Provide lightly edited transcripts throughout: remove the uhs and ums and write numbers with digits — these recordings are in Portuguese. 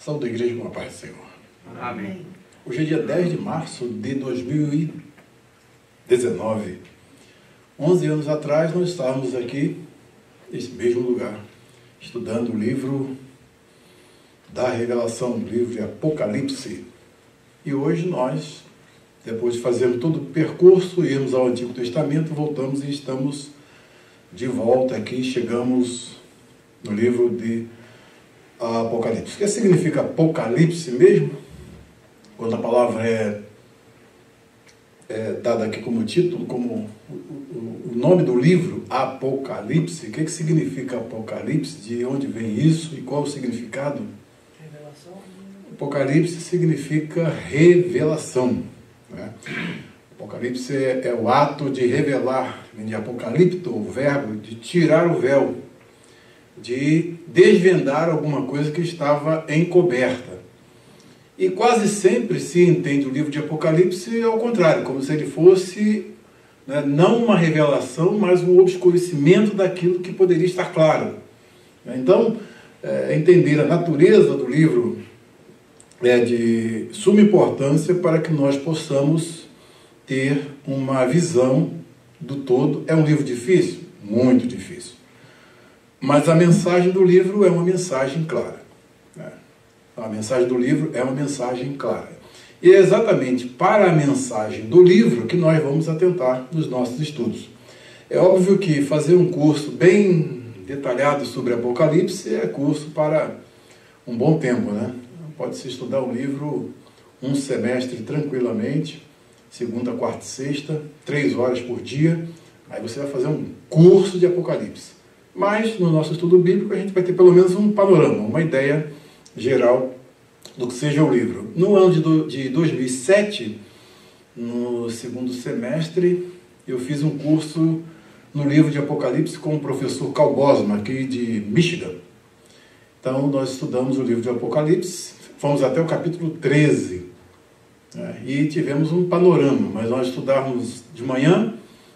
Saúde da igreja com a paz do Senhor. Amém. Hoje é dia 10 de março de 2019. 11 anos atrás nós estávamos aqui, nesse mesmo lugar, estudando o livro da Revelação, o livro de Apocalipse. E hoje nós, depois de fazermos todo o percurso, irmos ao Antigo Testamento, voltamos e estamos de volta aqui, chegamos no livro de Apocalipse. O que significa Apocalipse mesmo? Quando a palavra é dada aqui como título, como o nome do livro, Apocalipse, o que significa Apocalipse? De onde vem isso e qual o significado? Revelação. Apocalipse significa revelação, né? Apocalipse é o ato de revelar, de apocalipto, o verbo de tirar o véu, de desvendar alguma coisa que estava encoberta. E quase sempre se entende o livro de Apocalipse ao contrário, como se ele fosse, né, não uma revelação, mas um obscurecimento daquilo que poderia estar claro. Então, entender a natureza do livro é de suma importância para que nós possamos ter uma visão do todo. É um livro difícil? Muito difícil. Mas a mensagem do livro é uma mensagem clara. A mensagem do livro é uma mensagem clara. E é exatamente para a mensagem do livro que nós vamos atentar nos nossos estudos. É óbvio que fazer um curso bem detalhado sobre Apocalipse é curso para um bom tempo, né? Pode-se estudar o livro um semestre tranquilamente, segunda, quarta e sexta, 3 horas por dia. Aí você vai fazer um curso de Apocalipse. Mas no nosso estudo bíblico a gente vai ter pelo menos um panorama, uma ideia geral do que seja o livro. No ano de 2007, no segundo semestre, eu fiz um curso no livro de Apocalipse com o professor Carl Bosman, aqui de Michigan. Então nós estudamos o livro de Apocalipse, fomos até o capítulo 13, e tivemos um panorama, mas nós estudávamos de manhã,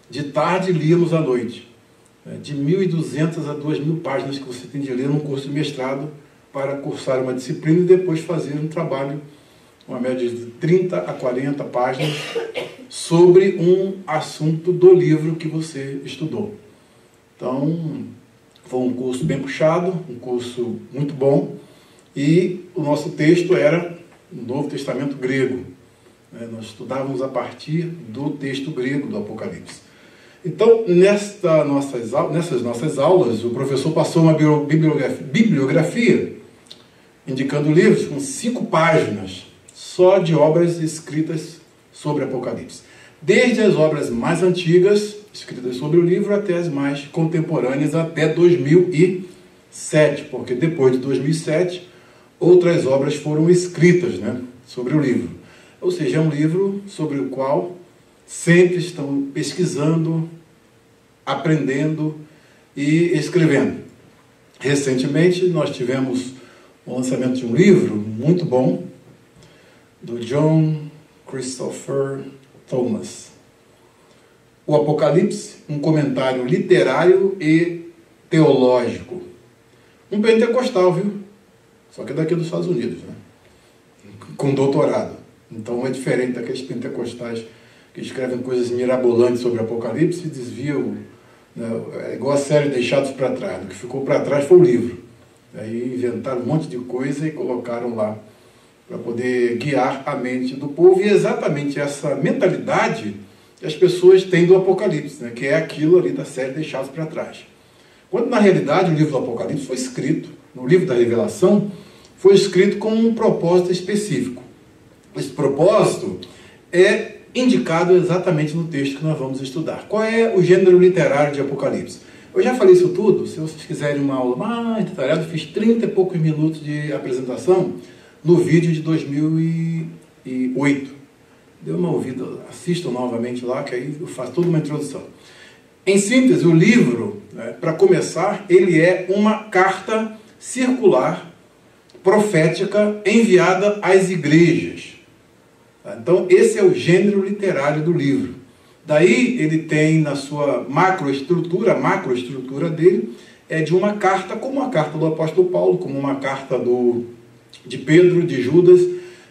de tarde e líamos à noite. De 1.200 a 2.000 páginas que você tem de ler num curso de mestrado para cursar uma disciplina e depois fazer um trabalho, uma média de 30 a 40 páginas, sobre um assunto do livro que você estudou. Então, foi um curso bem puxado, um curso muito bom, e o nosso texto era o Novo Testamento grego. Nós estudávamos a partir do texto grego do Apocalipse. Então, nessas nossas aulas, o professor passou uma bibliografia indicando livros com 5 páginas só de obras escritas sobre Apocalipse. Desde as obras mais antigas, escritas sobre o livro, até as mais contemporâneas, até 2007, porque depois de 2007, outras obras foram escritas, né, sobre o livro. Ou seja, é um livro sobre o qual sempre estão pesquisando, aprendendo e escrevendo. Recentemente, nós tivemos o lançamento de um livro muito bom, do John Christopher Thomas. O Apocalipse, um comentário literário e teológico. Um pentecostal, viu? Só que é daqui dos Estados Unidos, né? Com doutorado. Então é diferente daqueles pentecostais que escrevem coisas mirabolantes sobre Apocalipse e desviam, né? É igual a série Deixados para Trás. O que ficou para trás foi o livro. Aí inventaram um monte de coisa e colocaram lá para poder guiar a mente do povo. E é exatamente essa mentalidade que as pessoas têm do Apocalipse, né? Que é aquilo ali da série Deixados para Trás. Quando na realidade o livro do Apocalipse foi escrito, no livro da Revelação, foi escrito com um propósito específico. Esse propósito é indicado exatamente no texto que nós vamos estudar. Qual é o gênero literário de Apocalipse? Eu já falei isso tudo. Se vocês quiserem uma aula mais detalhada, eu fiz 30 e poucos minutos de apresentação no vídeo de 2008. Dê uma ouvida, assistam novamente lá, que aí eu faço toda uma introdução. Em síntese, o livro, para começar, ele é uma carta circular, profética, enviada às igrejas. Então, esse é o gênero literário do livro. Daí, ele tem na sua macroestrutura, a macroestrutura dele é de uma carta, como a carta do apóstolo Paulo, como uma carta do de Pedro, de Judas,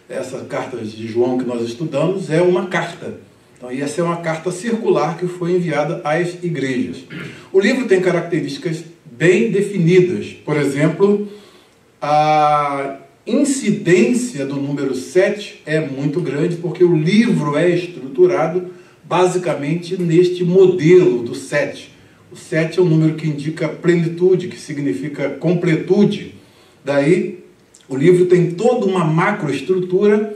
essa carta de João que nós estudamos é uma carta. Então, e essa é uma carta circular que foi enviada às igrejas. O livro tem características bem definidas. Por exemplo, a incidência do número 7 é muito grande, porque o livro é estruturado basicamente neste modelo do 7. O 7 é um número que indica plenitude, que significa completude. Daí, o livro tem toda uma macroestrutura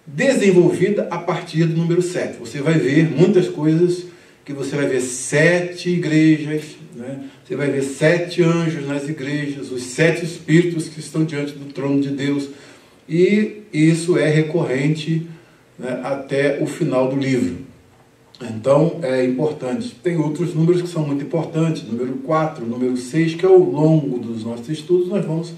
desenvolvida a partir do número 7. Você vai ver muitas coisas que você vai ver 7 igrejas, né? Você vai ver 7 anjos nas igrejas, os 7 espíritos que estão diante do trono de Deus. E isso é recorrente, né, até o final do livro. Então, é importante. Tem outros números que são muito importantes, número 4, número 6, que ao longo dos nossos estudos nós vamos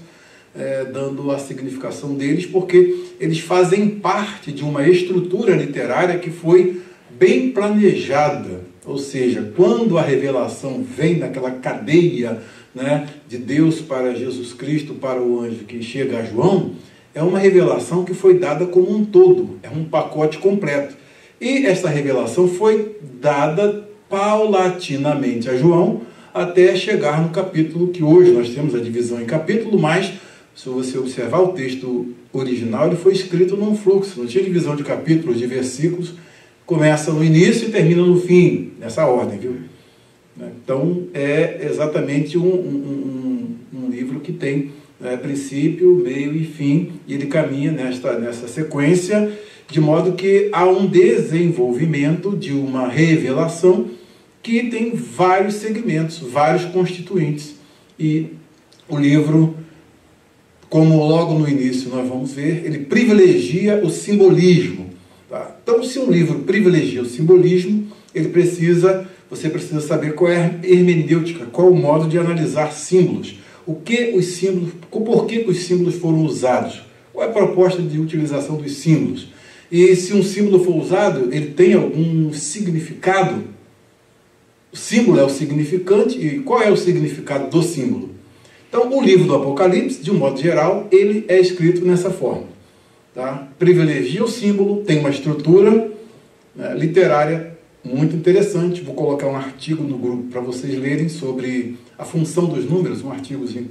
dando a significação deles, porque eles fazem parte de uma estrutura literária que foi bem planejada. Ou seja, quando a revelação vem daquela cadeia, né, de Deus para Jesus Cristo, para o anjo que chega a João, é uma revelação que foi dada como um todo, é um pacote completo. E essa revelação foi dada paulatinamente a João, até chegar no capítulo que hoje nós temos a divisão em capítulo, mas se você observar o texto original, ele foi escrito num fluxo, não tinha divisão de capítulos, de versículos, começa no início e termina no fim, nessa ordem, viu? Então, é exatamente um livro que tem princípio, meio e fim, e ele caminha nessa sequência, de modo que há um desenvolvimento de uma revelação que tem vários segmentos, vários constituintes. E o livro, como logo no início nós vamos ver, ele privilegia o simbolismo. Tá? Então, se um livro privilegia o simbolismo, você precisa saber qual é a hermenêutica, qual é o modo de analisar símbolos. Por que os símbolos foram usados? Qual é a proposta de utilização dos símbolos? E se um símbolo for usado, ele tem algum significado? O símbolo é o significante, e qual é o significado do símbolo? Então, o livro do Apocalipse, de um modo geral, ele é escrito nessa forma. Tá? Privilegia o símbolo, tem uma estrutura literária muito interessante. Vou colocar um artigo no grupo para vocês lerem sobre a função dos números, um artigozinho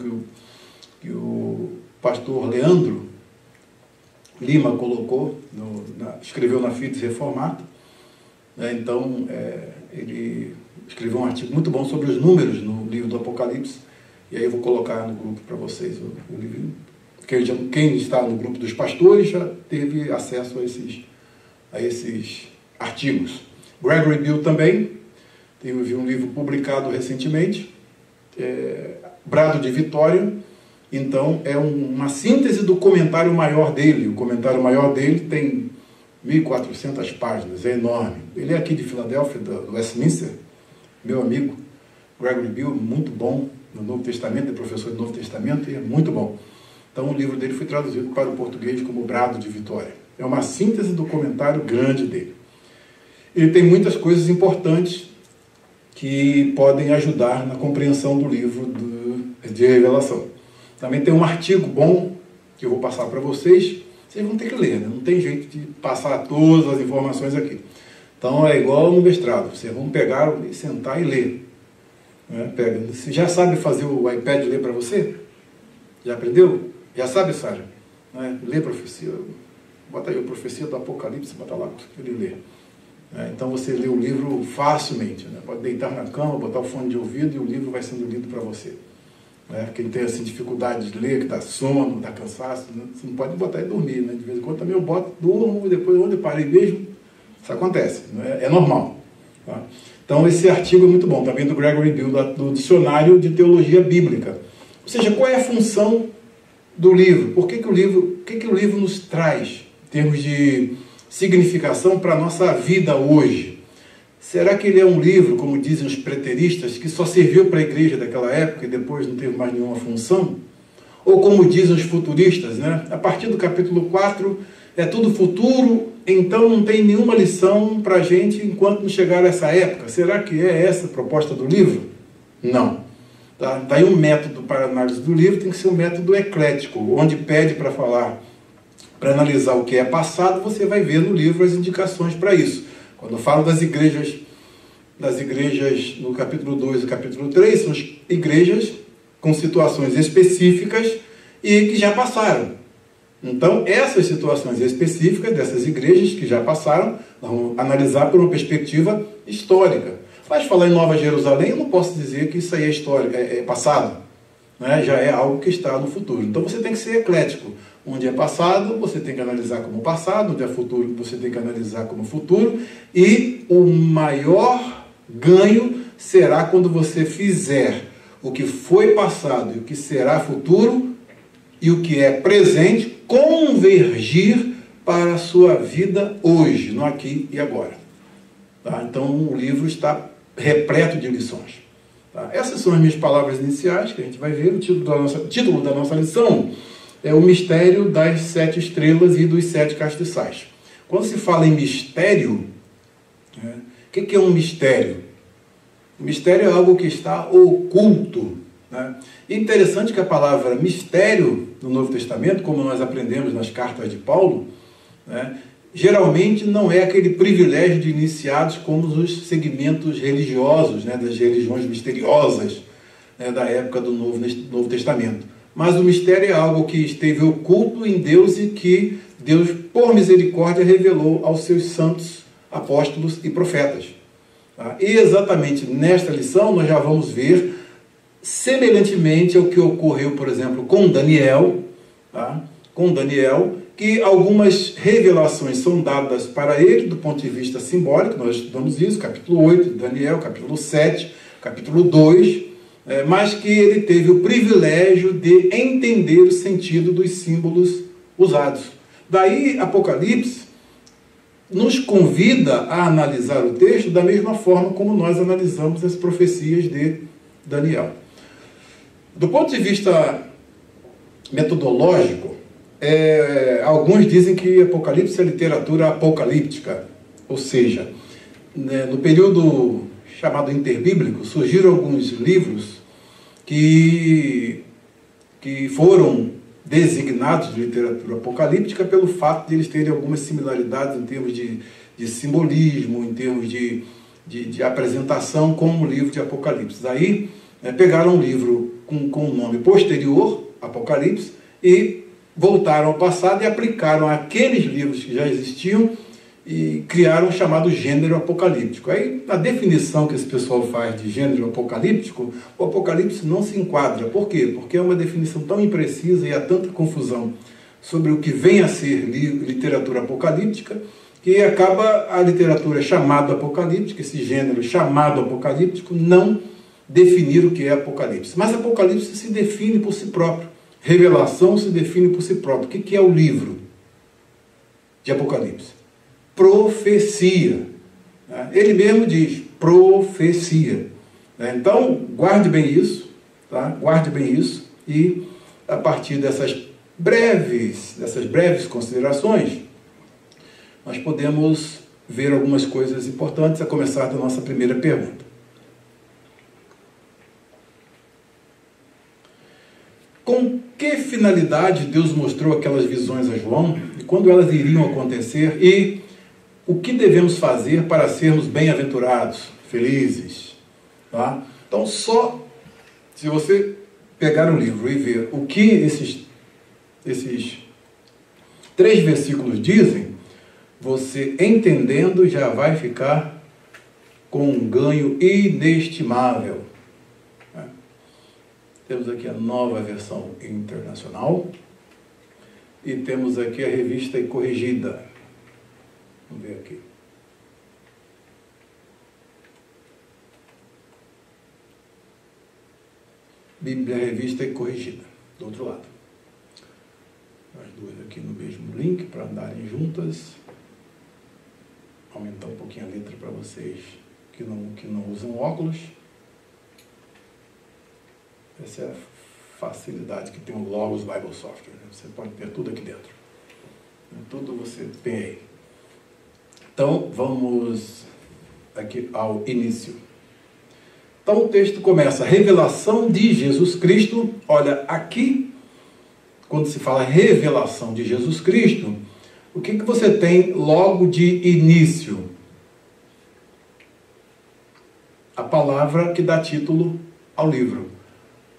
que o pastor Leandro Lima colocou, escreveu na Fides Reformata. Então, ele escreveu um artigo muito bom sobre os números no livro do Apocalipse, e aí eu vou colocar no grupo para vocês o livro. Quem está no grupo dos pastores já teve acesso a esses artigos. Gregory Bill também teve um livro publicado recentemente, Brado de Vitória. Então, é uma síntese do comentário maior dele. O comentário maior dele tem 1.400 páginas, é enorme. Ele é aqui de Filadélfia, do Westminster, meu amigo Gregory Bill, muito bom no Novo Testamento, é professor do Novo Testamento e é muito bom. Então, o livro dele foi traduzido para o português como Brado de Vitória. É uma síntese do comentário grande dele. Ele tem muitas coisas importantes que podem ajudar na compreensão do livro de Revelação. Também tem um artigo bom que eu vou passar para vocês. Vocês vão ter que ler, né? Não tem jeito de passar todas as informações aqui. Então é igual no mestrado. Vocês vão pegar, sentar e ler. Você já sabe fazer o iPad ler para você? Já aprendeu? Já sabe, Sara? Lê profecia. Bota aí a profecia do Apocalipse, bota lá para ele ler. Então você lê o livro facilmente. Pode deitar na cama, botar o fone de ouvido e o livro vai sendo lido para você. Quem tem assim, dificuldade de ler, que está sono, está cansaço, você não pode botar e dormir. De vez em quando também eu boto, durmo, depois onde eu parei mesmo, isso acontece, é normal. Tá? Então esse artigo é muito bom, também do Gregory Bill, do Dicionário de Teologia Bíblica. Ou seja, qual é a função do livro? O que o livro nos traz em termos de significação para a nossa vida hoje? Será que ele é um livro, como dizem os preteristas, que só serviu para a igreja daquela época e depois não teve mais nenhuma função? Ou como dizem os futuristas, a partir do capítulo 4 é tudo futuro, então não tem nenhuma lição para a gente enquanto não chegar a essa época? Será que é essa a proposta do livro? Não. Tá? Daí um método para análise do livro tem que ser um método eclético, onde pede para falar, para analisar o que é passado, você vai ver no livro as indicações para isso. Quando eu falo das igrejas no capítulo 2 e capítulo 3, são as igrejas com situações específicas e que já passaram. Então, essas situações específicas dessas igrejas que já passaram, nós vamos analisar por uma perspectiva histórica. Mas falar em Nova Jerusalém, eu não posso dizer que isso aí é história, é passado. Né? Já é algo que está no futuro. Então, você tem que ser eclético. Onde é passado, você tem que analisar como passado. Onde é futuro, você tem que analisar como futuro. E o maior ganho será quando você fizer o que foi passado e o que será futuro e o que é presente convergir para a sua vida hoje, no aqui e agora. Tá? Então, o livro está repleto de lições. Tá? Essas são as minhas palavras iniciais, que a gente vai ver. O título da nossa lição é o mistério das 7 estrelas e dos 7 castiçais. Quando se fala em mistério, né, o que é um mistério? O mistério é algo que está oculto. Né? Interessante que a palavra mistério no Novo Testamento, como nós aprendemos nas cartas de Paulo, né, geralmente não é aquele privilégio de iniciados como os segmentos religiosos, né, das religiões misteriosas, né, da época do Novo Testamento. Mas o mistério é algo que esteve oculto em Deus e que Deus, por misericórdia, revelou aos seus santos apóstolos e profetas. Tá? E exatamente nesta lição nós já vamos ver, semelhantemente ao que ocorreu, por exemplo, com Daniel, tá? Com Daniel, que algumas revelações são dadas para ele do ponto de vista simbólico. Nós estudamos isso, capítulo 8 de Daniel, capítulo 7, capítulo 2, mas que ele teve o privilégio de entender o sentido dos símbolos usados. Daí, Apocalipse nos convida a analisar o texto da mesma forma como nós analisamos as profecias de Daniel. Do ponto de vista metodológico, alguns dizem que Apocalipse é literatura apocalíptica, ou seja, né, no período chamado interbíblico, surgiram alguns livros que foram designados de literatura apocalíptica pelo fato de eles terem algumas similaridades em termos de simbolismo, em termos de apresentação com o livro de Apocalipse. Daí, pegaram um livro com um nome posterior, Apocalipse, e voltaram ao passado e aplicaram aqueles livros que já existiam e criaram o chamado gênero apocalíptico. Aí, na definição que esse pessoal faz de gênero apocalíptico, o Apocalipse não se enquadra. Por quê? Porque é uma definição tão imprecisa e há tanta confusão sobre o que vem a ser literatura apocalíptica, que acaba a literatura chamada apocalíptica, esse gênero chamado apocalíptico, não definir o que é Apocalipse. Mas Apocalipse se define por si próprio. Revelação se define por si próprio. O que é o livro de Apocalipse? Profecia. Ele mesmo diz, profecia. Então, guarde bem isso, tá? Guarde bem isso, e a partir dessas breves considerações, nós podemos ver algumas coisas importantes, a começar da nossa primeira pergunta. Com que finalidade Deus mostrou aquelas visões a João, e quando elas iriam acontecer, e o que devemos fazer para sermos bem-aventurados, felizes? Tá? Então, só se você pegar o livro e ver o que esses 3 versículos dizem, você entendendo já vai ficar com um ganho inestimável. Temos aqui a Nova Versão Internacional e temos aqui a Revista e Corrigida. Vamos ver aqui. Bíblia, Revista e Corrigida, do outro lado. As duas aqui no mesmo link para andarem juntas. Aumentar um pouquinho a letra para vocês que não usam óculos. Essa é a facilidade que tem o Logos Bible Software. Você pode ter tudo aqui dentro. Tudo você tem aí. Então, vamos aqui ao início. Então o texto começa, revelação de Jesus Cristo. Olha, aqui, quando se fala revelação de Jesus Cristo, o que você tem logo de início? A palavra que dá título ao livro.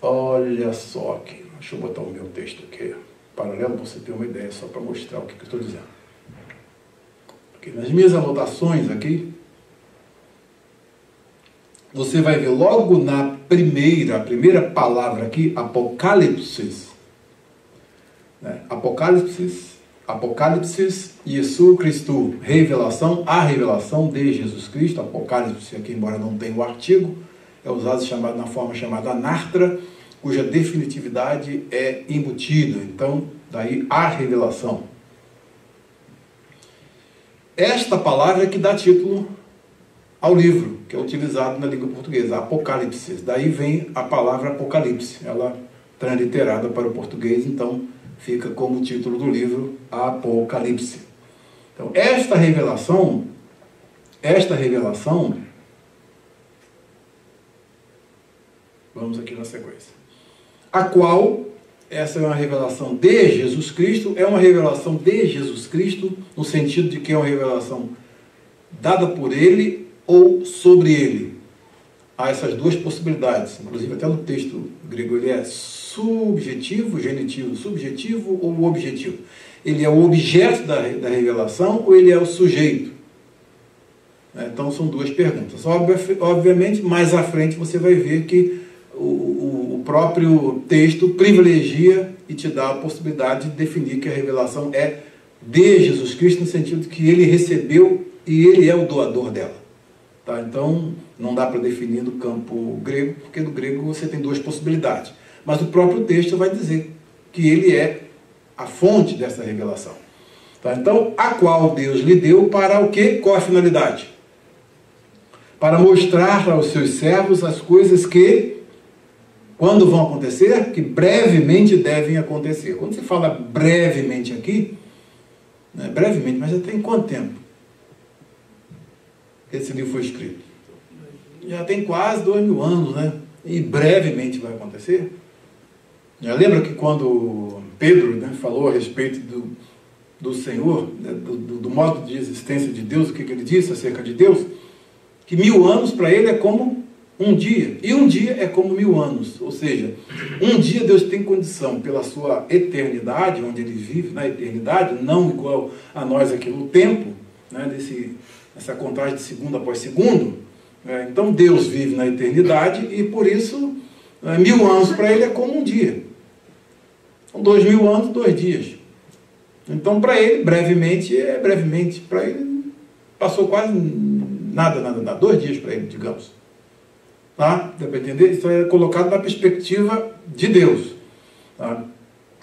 Olha só aqui, deixa eu botar o meu texto aqui, paralelo, para você ter uma ideia, só para mostrar o que eu estou dizendo. Aqui, nas minhas anotações aqui, você vai ver logo na primeira palavra aqui, Apocalipse. Né? Apocalipse, Jesus Cristo, revelação, a revelação de Jesus Cristo. Apocalipse aqui, embora não tenha o artigo, é usado na forma chamada anartra, cuja definitividade é embutida. Então, daí a revelação. Esta palavra é que dá título ao livro, que é utilizado na língua portuguesa, Apocalipse. Daí vem a palavra Apocalipse, ela transliterada para o português, então fica como título do livro Apocalipse. Então, esta revelação, vamos aqui na sequência, a qual, essa é uma revelação de Jesus Cristo, é uma revelação de Jesus Cristo, no sentido de que é uma revelação dada por Ele ou sobre Ele. Há essas duas possibilidades, inclusive até no texto grego ele é subjetivo, genitivo, subjetivo ou objetivo. Ele é o objeto da revelação ou ele é o sujeito? Então são duas perguntas. Obviamente, mais à frente você vai ver que o próprio texto privilegia e te dá a possibilidade de definir que a revelação é de Jesus Cristo, no sentido de que ele recebeu e ele é o doador dela. Tá? Então, não dá para definir no campo grego, porque no grego você tem duas possibilidades. Mas o próprio texto vai dizer que ele é a fonte dessa revelação. Tá? Então, a qual Deus lhe deu para o quê? Qual a finalidade? Para mostrar aos seus servos as coisas que, quando vão acontecer, que brevemente devem acontecer. Quando se fala brevemente aqui, né, brevemente, mas já tem quanto tempo esse livro foi escrito? Já tem quase 2000 anos, né? E brevemente vai acontecer. Já lembra que quando Pedro, né, falou a respeito do Senhor, né, do modo de existência de Deus, o que ele disse acerca de Deus? Que 1000 anos para ele é como um dia. E um dia é como 1000 anos. Ou seja, um dia Deus tem condição, pela sua eternidade, onde ele vive na eternidade, não igual a nós aqui no tempo, né, essa contagem de segundo após segundo. Então Deus vive na eternidade e por isso 1000 anos para ele é como um dia. Então 2000 anos, 2 dias. Então para ele, brevemente, é brevemente. Para ele passou quase nada, 2 dias para ele, digamos. Tá? Dá para entender? Isso é colocado na perspectiva de Deus. Tá?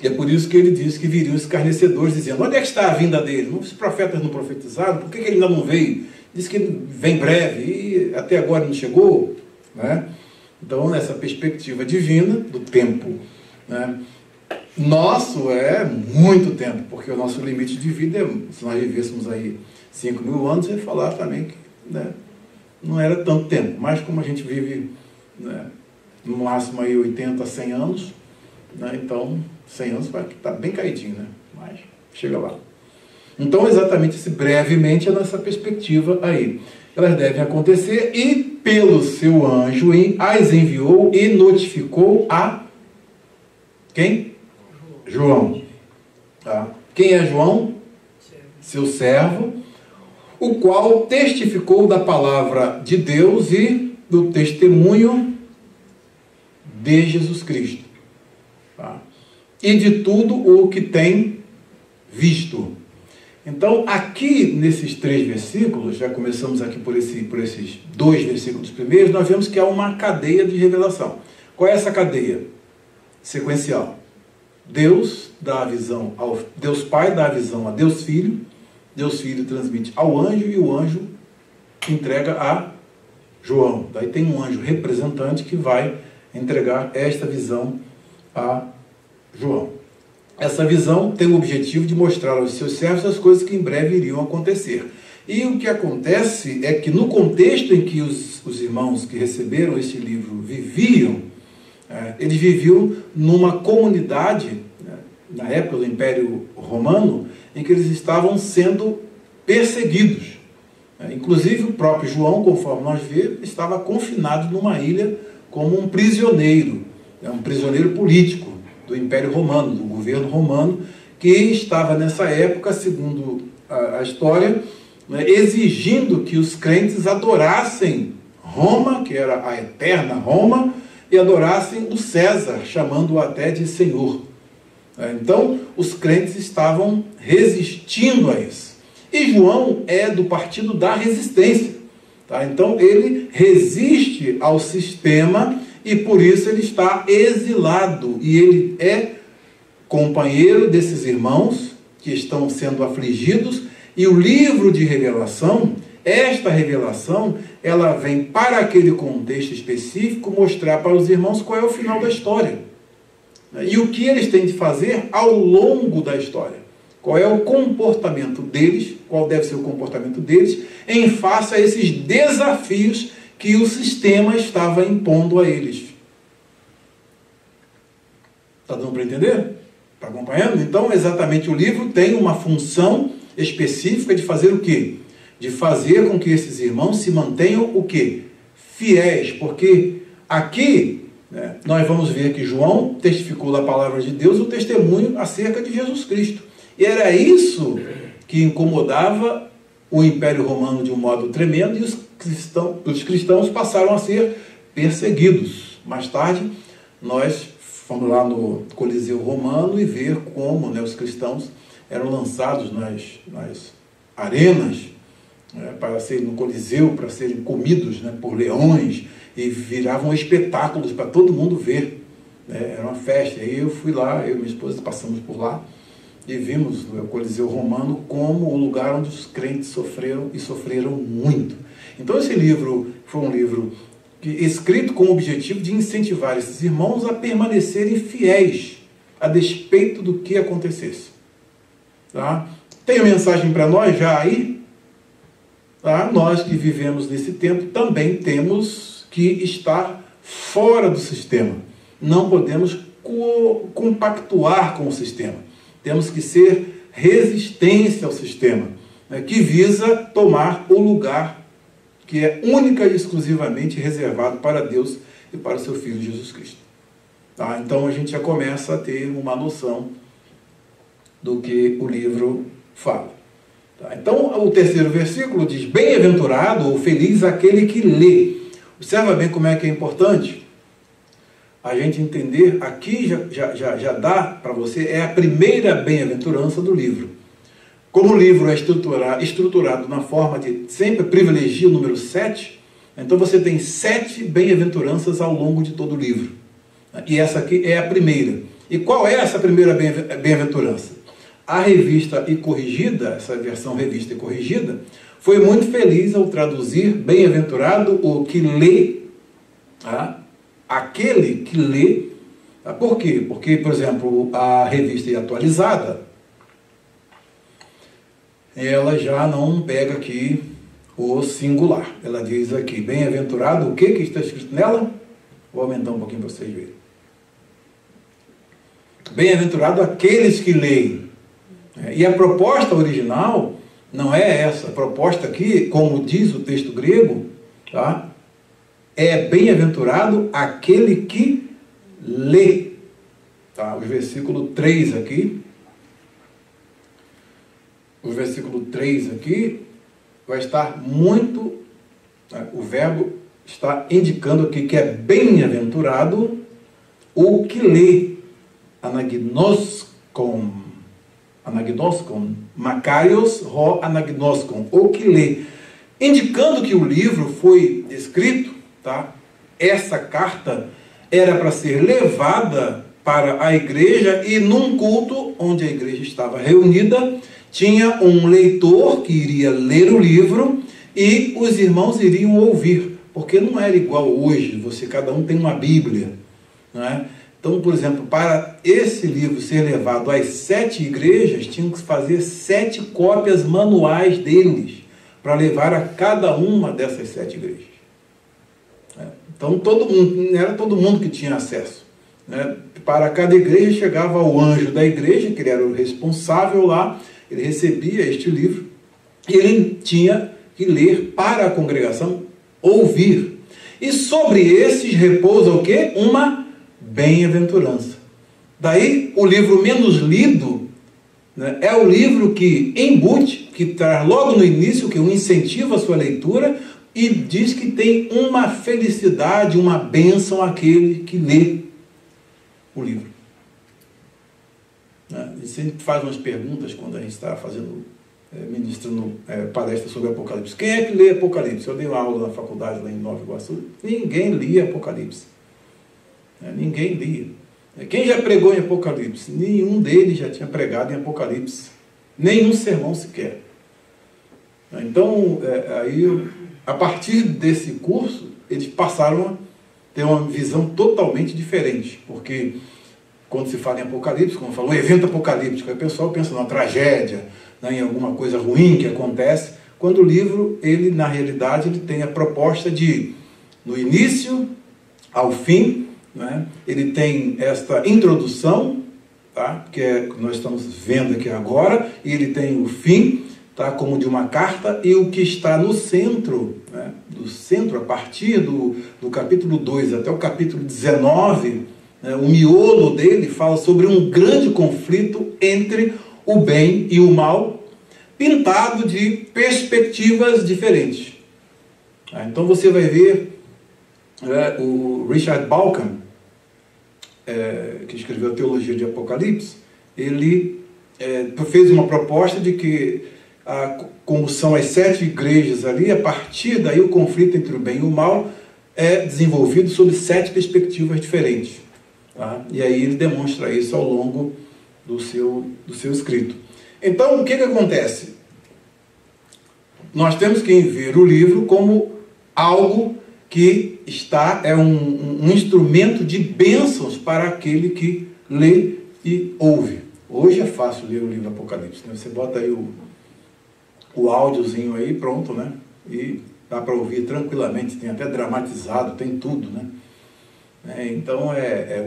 E é por isso que ele diz que viriam escarnecedores dizendo, onde é que está a vinda dele? Os profetas não profetizaram? Por que ele ainda não veio? Diz que ele vem breve e até agora não chegou. Né? Então, nessa perspectiva divina do tempo, né, nosso é muito tempo, porque o nosso limite de vida é, se nós vivêssemos aí 5.000 anos, eu ia falar também que, né, não era tanto tempo, mas como a gente vive, né, no máximo aí 80, 100 anos, né, então 100 anos vai estar bem caidinho, né, mas chega lá. Então exatamente esse brevemente é nessa perspectiva aí. Elas devem acontecer e pelo seu anjo as enviou e notificou a quem? João. Tá? Quem é João? Seu servo, o qual testificou da palavra de Deus e do testemunho de Jesus Cristo. Tá? E de tudo o que tem visto. Então, aqui nesses 3 versículos, já começamos aqui por esses 2 versículos primeiros, nós vemos que há uma cadeia de revelação. Qual é essa cadeia? Sequencial. Deus dá a visão ao Deus Pai, dá a visão a Deus Filho transmite ao anjo e o anjo entrega a João. Daí tem um anjo representante que vai entregar esta visão a João. Essa visão tem o objetivo de mostrar aos seus servos as coisas que em breve iriam acontecer. E o que acontece é que no contexto em que os irmãos que receberam este livro viviam, eles viviam numa comunidade, né, na época do Império Romano, em que eles estavam sendo perseguidos. Inclusive o próprio João, conforme nós vemos, estava confinado numa ilha como um prisioneiro político do Império Romano, do governo romano, que estava nessa época, segundo a história, né, exigindo que os crentes adorassem Roma, que era a eterna Roma, e adorassem o César, chamando-o até de Senhor. Então, os crentes estavam resistindo a isso. E João é do partido da resistência. Tá? Então, ele resiste ao sistema e, por isso, ele está exilado. E ele é companheiro desses irmãos que estão sendo afligidos. E o livro de Revelação, esta revelação, ela vem para aquele contexto específico mostrar para os irmãos qual é o final da história. E o que eles têm de fazer ao longo da história. Qual é o comportamento deles, qual deve ser o comportamento deles, em face a esses desafios que o sistema estava impondo a eles. Está dando para entender? Está acompanhando? Então, exatamente, o livro tem uma função específica de fazer o quê? De fazer com que esses irmãos se mantenham o quê? Fiéis, porque aqui, né, nós vamos ver que João testificou da palavra de Deus o testemunho acerca de Jesus Cristo. E era isso que incomodava o Império Romano de um modo tremendo, e os cristãos passaram a ser perseguidos. Mais tarde, nós fomos lá no Coliseu Romano e ver como, né, os cristãos eram lançados nas arenas, para serem no Coliseu, para serem comidos, né, por leões, e viravam espetáculos para todo mundo ver. Era uma festa. E aí eu fui lá, eu e minha esposa passamos por lá, e vimos no Coliseu Romano como o lugar onde os crentes sofreram, e sofreram muito. Então esse livro foi um livro escrito com o objetivo de incentivar esses irmãos a permanecerem fiéis, a despeito do que acontecesse. Tá? Tem mensagem para nós já aí? Tá? Nós que vivemos nesse tempo também temos que estar fora do sistema. Não podemos compactuar com o sistema. Temos que ser resistência ao sistema, né, que visa tomar o lugar que é única e exclusivamente reservado para Deus e para o seu Filho Jesus Cristo. Tá? Então a gente já começa a ter uma noção do que o livro fala. Tá? Então o terceiro versículo diz: bem-aventurado ou feliz aquele que lê. Observa bem como é que é importante a gente entender. Aqui já dá para você, é a primeira bem-aventurança do livro. Como o livro é estruturado na forma de sempre privilegia o número 7, então você tem 7 bem-aventuranças ao longo de todo o livro. E essa aqui é a primeira. E qual é essa primeira bem-aventurança? A Revista e Corrigida, essa versão Revista e Corrigida, foi muito feliz ao traduzir bem-aventurado o que lê, tá? Aquele que lê. Tá? Por quê? Porque, por exemplo, a Revista Atualizada, ela já não pega aqui o singular. Ela diz aqui, bem-aventurado, o que está escrito nela? Vou aumentar um pouquinho para vocês verem. Bem-aventurado aqueles que leem. E a proposta original não é essa. A proposta aqui, como diz o texto grego, tá? É bem-aventurado aquele que lê. Tá? O versículo 3 aqui. O versículo 3 aqui vai estar muito... O verbo está indicando aqui que é bem-aventurado o que lê. Anagnoskon, Makarios ro anagnoskon, o que lê. Indicando que o livro foi escrito, tá? Essa carta era para ser levada para a igreja, e num culto onde a igreja estava reunida, tinha um leitor que iria ler o livro e os irmãos iriam ouvir, porque não era igual hoje, cada um tem uma Bíblia, não é? Então, por exemplo, para esse livro ser levado às 7 igrejas, tinham que fazer 7 cópias manuais deles, para levar a cada uma dessas 7 igrejas. Então, não era todo mundo que tinha acesso. Para cada igreja chegava o anjo da igreja, que ele era o responsável lá, ele recebia este livro, e ele tinha que ler para a congregação ouvir. E sobre esses repousa o quê? Uma bem-aventurança. Daí, o livro menos lido, é o livro que embute, que traz logo no início, que incentiva a sua leitura, e diz que tem uma felicidade, uma bênção àquele que lê o livro. A gente sempre faz umas perguntas quando a gente está ministrando palestra sobre Apocalipse. Quem é que lê Apocalipse? Eu dei uma aula na faculdade lá em Nova Iguaçu. Ninguém lia Apocalipse. Ninguém lia. Quem já pregou em Apocalipse? Nenhum deles já tinha pregado em Apocalipse. Nenhum sermão sequer. Então, a partir desse curso, eles passaram a ter uma visão totalmente diferente. Porque quando se fala em Apocalipse, como falou, evento apocalíptico, aí o pessoal pensa numa tragédia, em alguma coisa ruim que acontece, quando o livro, na realidade, ele tem a proposta de, no início ao fim, ele tem esta introdução, tá? Que nós estamos vendo aqui agora, e ele tem o fim, tá? Como de uma carta, e o que está no centro, do centro, a partir do capítulo 2 até o capítulo 19, o miolo dele fala sobre um grande conflito entre o bem e o mal, pintado de perspectivas diferentes. Então você vai ver o Richard Bauckham, que escreveu a Teologia de Apocalipse, ele fez uma proposta de que, como são as 7 igrejas ali, a partir daí o conflito entre o bem e o mal é desenvolvido sob 7 perspectivas diferentes. Tá? E aí ele demonstra isso ao longo do seu escrito. Então, o que acontece? Nós temos que ver o livro como algo que é um instrumento de bênçãos para aquele que lê e ouve. Hoje é fácil ler o livro Apocalipse. Você bota aí o áudiozinho aí, pronto, e dá para ouvir tranquilamente, tem até dramatizado, tem tudo, Então,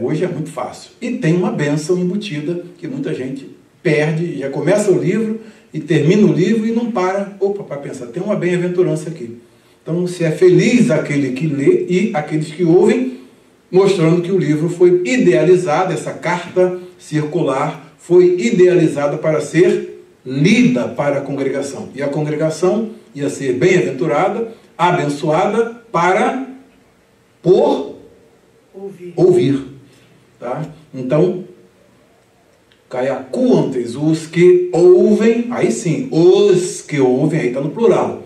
hoje é muito fácil. E tem uma bênção embutida que muita gente perde, já começa o livro e termina o livro e não para pensar, tem uma bem-aventurança aqui. Então, se é feliz aquele que lê e aqueles que ouvem, mostrando que o livro foi idealizado, essa carta circular foi idealizada para ser lida para a congregação. E a congregação ia ser bem-aventurada, abençoada por ouvir. Tá? Então, caiacuantes, os que ouvem, aí sim, os que ouvem, aí está no plural.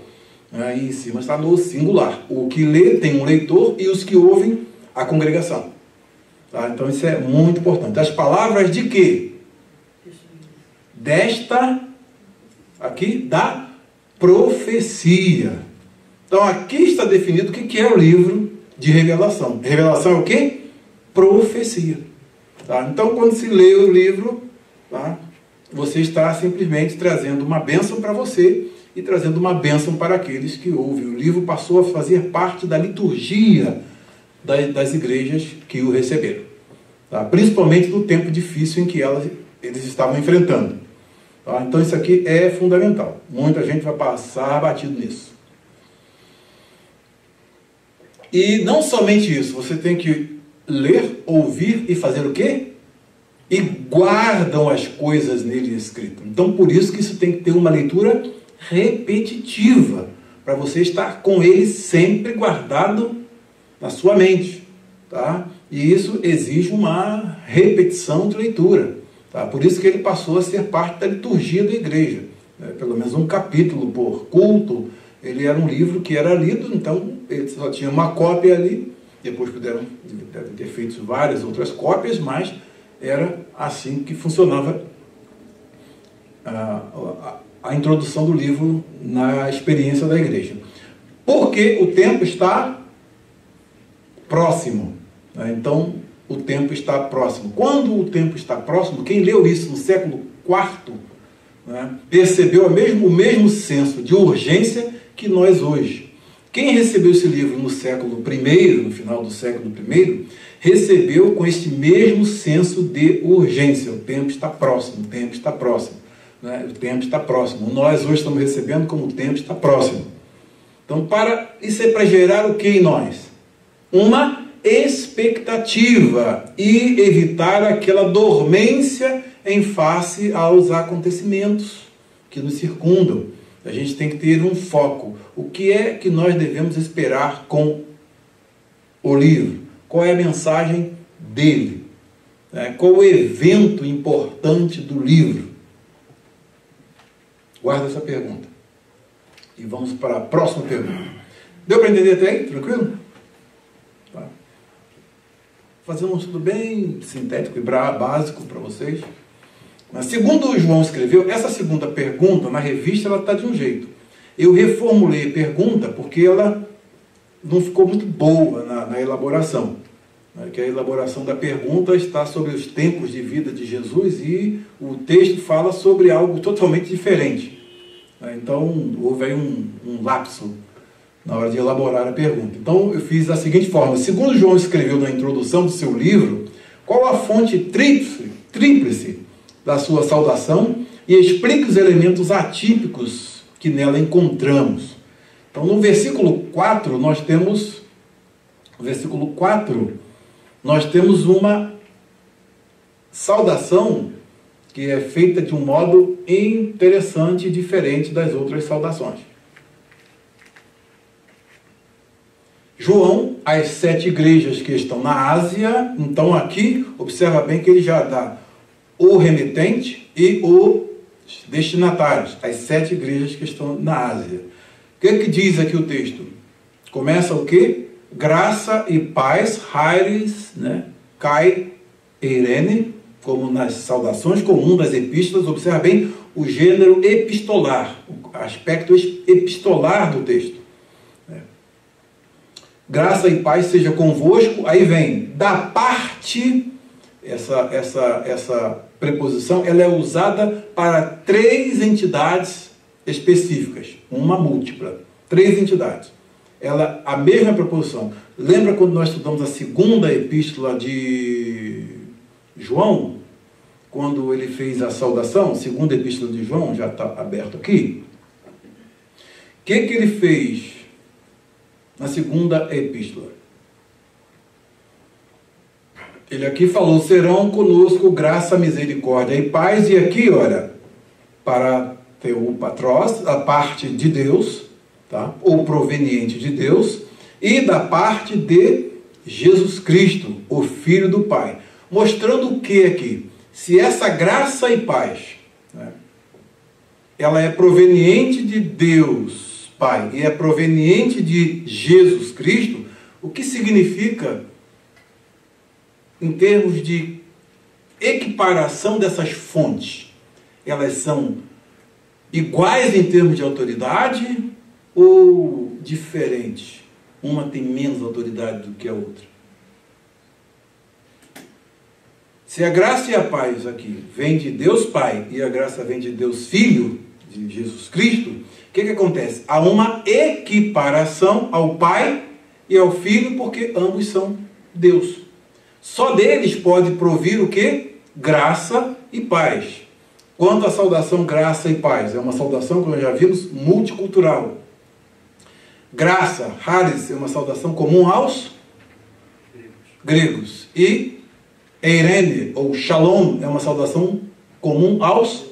Aí em cima está no singular. O que lê tem um leitor e os que ouvem, a congregação. Tá? Então isso é muito importante. As palavras de quê? Da profecia. Então aqui está definido o que é o livro de revelação. Revelação é o quê? Profecia. Tá? Então quando se lê o livro, tá? Você está simplesmente trazendo uma bênção para você e trazendo uma bênção para aqueles que ouvem. O livro passou a fazer parte da liturgia das igrejas que o receberam. Tá? Principalmente no tempo difícil em que eles estavam enfrentando. Tá? Então isso aqui é fundamental. Muita gente vai passar batido nisso. E não somente isso, você tem que ler, ouvir e fazer o quê? E guardam as coisas nele escritas. Então por isso que isso tem que ter uma leitura repetitiva, para você estar com ele sempre guardado na sua mente, tá? E isso exige uma repetição de leitura, tá? Por isso que ele passou a ser parte da liturgia da igreja, pelo menos um capítulo por culto. Ele era um livro que era lido, então ele só tinha uma cópia ali, depois devem ter feito várias outras cópias, mas era assim que funcionava a introdução do livro na experiência da igreja. Porque o tempo está próximo. Então, o tempo está próximo. Quando o tempo está próximo, quem leu isso no século IV, né, percebeu o mesmo senso de urgência que nós hoje. Quem recebeu esse livro no século I, no final do século I, recebeu com este mesmo senso de urgência. O tempo está próximo, o tempo está próximo. Né? O tempo está próximo. Nós hoje estamos recebendo como o tempo está próximo. Então, isso é para gerar o que em nós? Uma expectativa e evitar aquela dormência em face aos acontecimentos que nos circundam. A gente tem que ter um foco. O que é que nós devemos esperar com o livro? Qual é a mensagem dele? Qual o evento importante do livro? Guarda essa pergunta. E vamos para a próxima pergunta. Deu para entender até aí? Tranquilo? Tá. Fazemos tudo bem sintético e básico para vocês. Mas segundo o João escreveu, essa segunda pergunta, na revista, ela está de um jeito. Eu reformulei a pergunta porque ela não ficou muito boa na elaboração. Que a elaboração da pergunta está sobre os tempos de vida de Jesus e o texto fala sobre algo totalmente diferente. Então, houve aí um lapso na hora de elaborar a pergunta. Então, eu fiz da seguinte forma. Segundo João escreveu na introdução do seu livro, qual a fonte tríplice da sua saudação e explica os elementos atípicos que nela encontramos. Então, no versículo 4, nós temos uma saudação que é feita de um modo interessante e diferente das outras saudações. João, as 7 igrejas que estão na Ásia, então aqui, observa bem que ele já dá o remetente e os destinatários, as 7 igrejas que estão na Ásia. O que diz aqui o texto? Começa o quê? Graça e paz, Hairis, né? Kai, Eirene, como nas saudações comuns das epístolas. Observa bem o gênero epistolar, o aspecto epistolar do texto. Graça e paz seja convosco. Aí vem, da parte, essa preposição, ela é usada para 3 entidades específicas, uma múltipla, 3 entidades. Ela, a mesma preposição. Lembra quando nós estudamos a segunda epístola de João? Quando ele fez a saudação, segunda epístola de João, já está aberto aqui. O que ele fez na segunda epístola? Ele aqui falou, serão conosco graça, misericórdia e paz. E aqui, olha, para ter o patrós, a parte de Deus, tá? Ou proveniente de Deus, e da parte de Jesus Cristo, o Filho do Pai. Mostrando o que aqui? Se essa graça e paz, né, ela é proveniente de Deus Pai e é proveniente de Jesus Cristo, o que significa em termos de equiparação dessas fontes? Elas são iguais em termos de autoridade ou diferentes? Uma tem menos autoridade do que a outra. Se a graça e a paz aqui vem de Deus Pai e a graça vem de Deus Filho, de Jesus Cristo, o que acontece? Há uma equiparação ao Pai e ao Filho, porque ambos são Deus. Só deles pode provir o quê? Graça e paz. Quanto à saudação graça e paz, é uma saudação, como já vimos, multicultural. Graça, Haris, é uma saudação comum aos gregos. E Eirene, ou Shalom, é uma saudação comum aos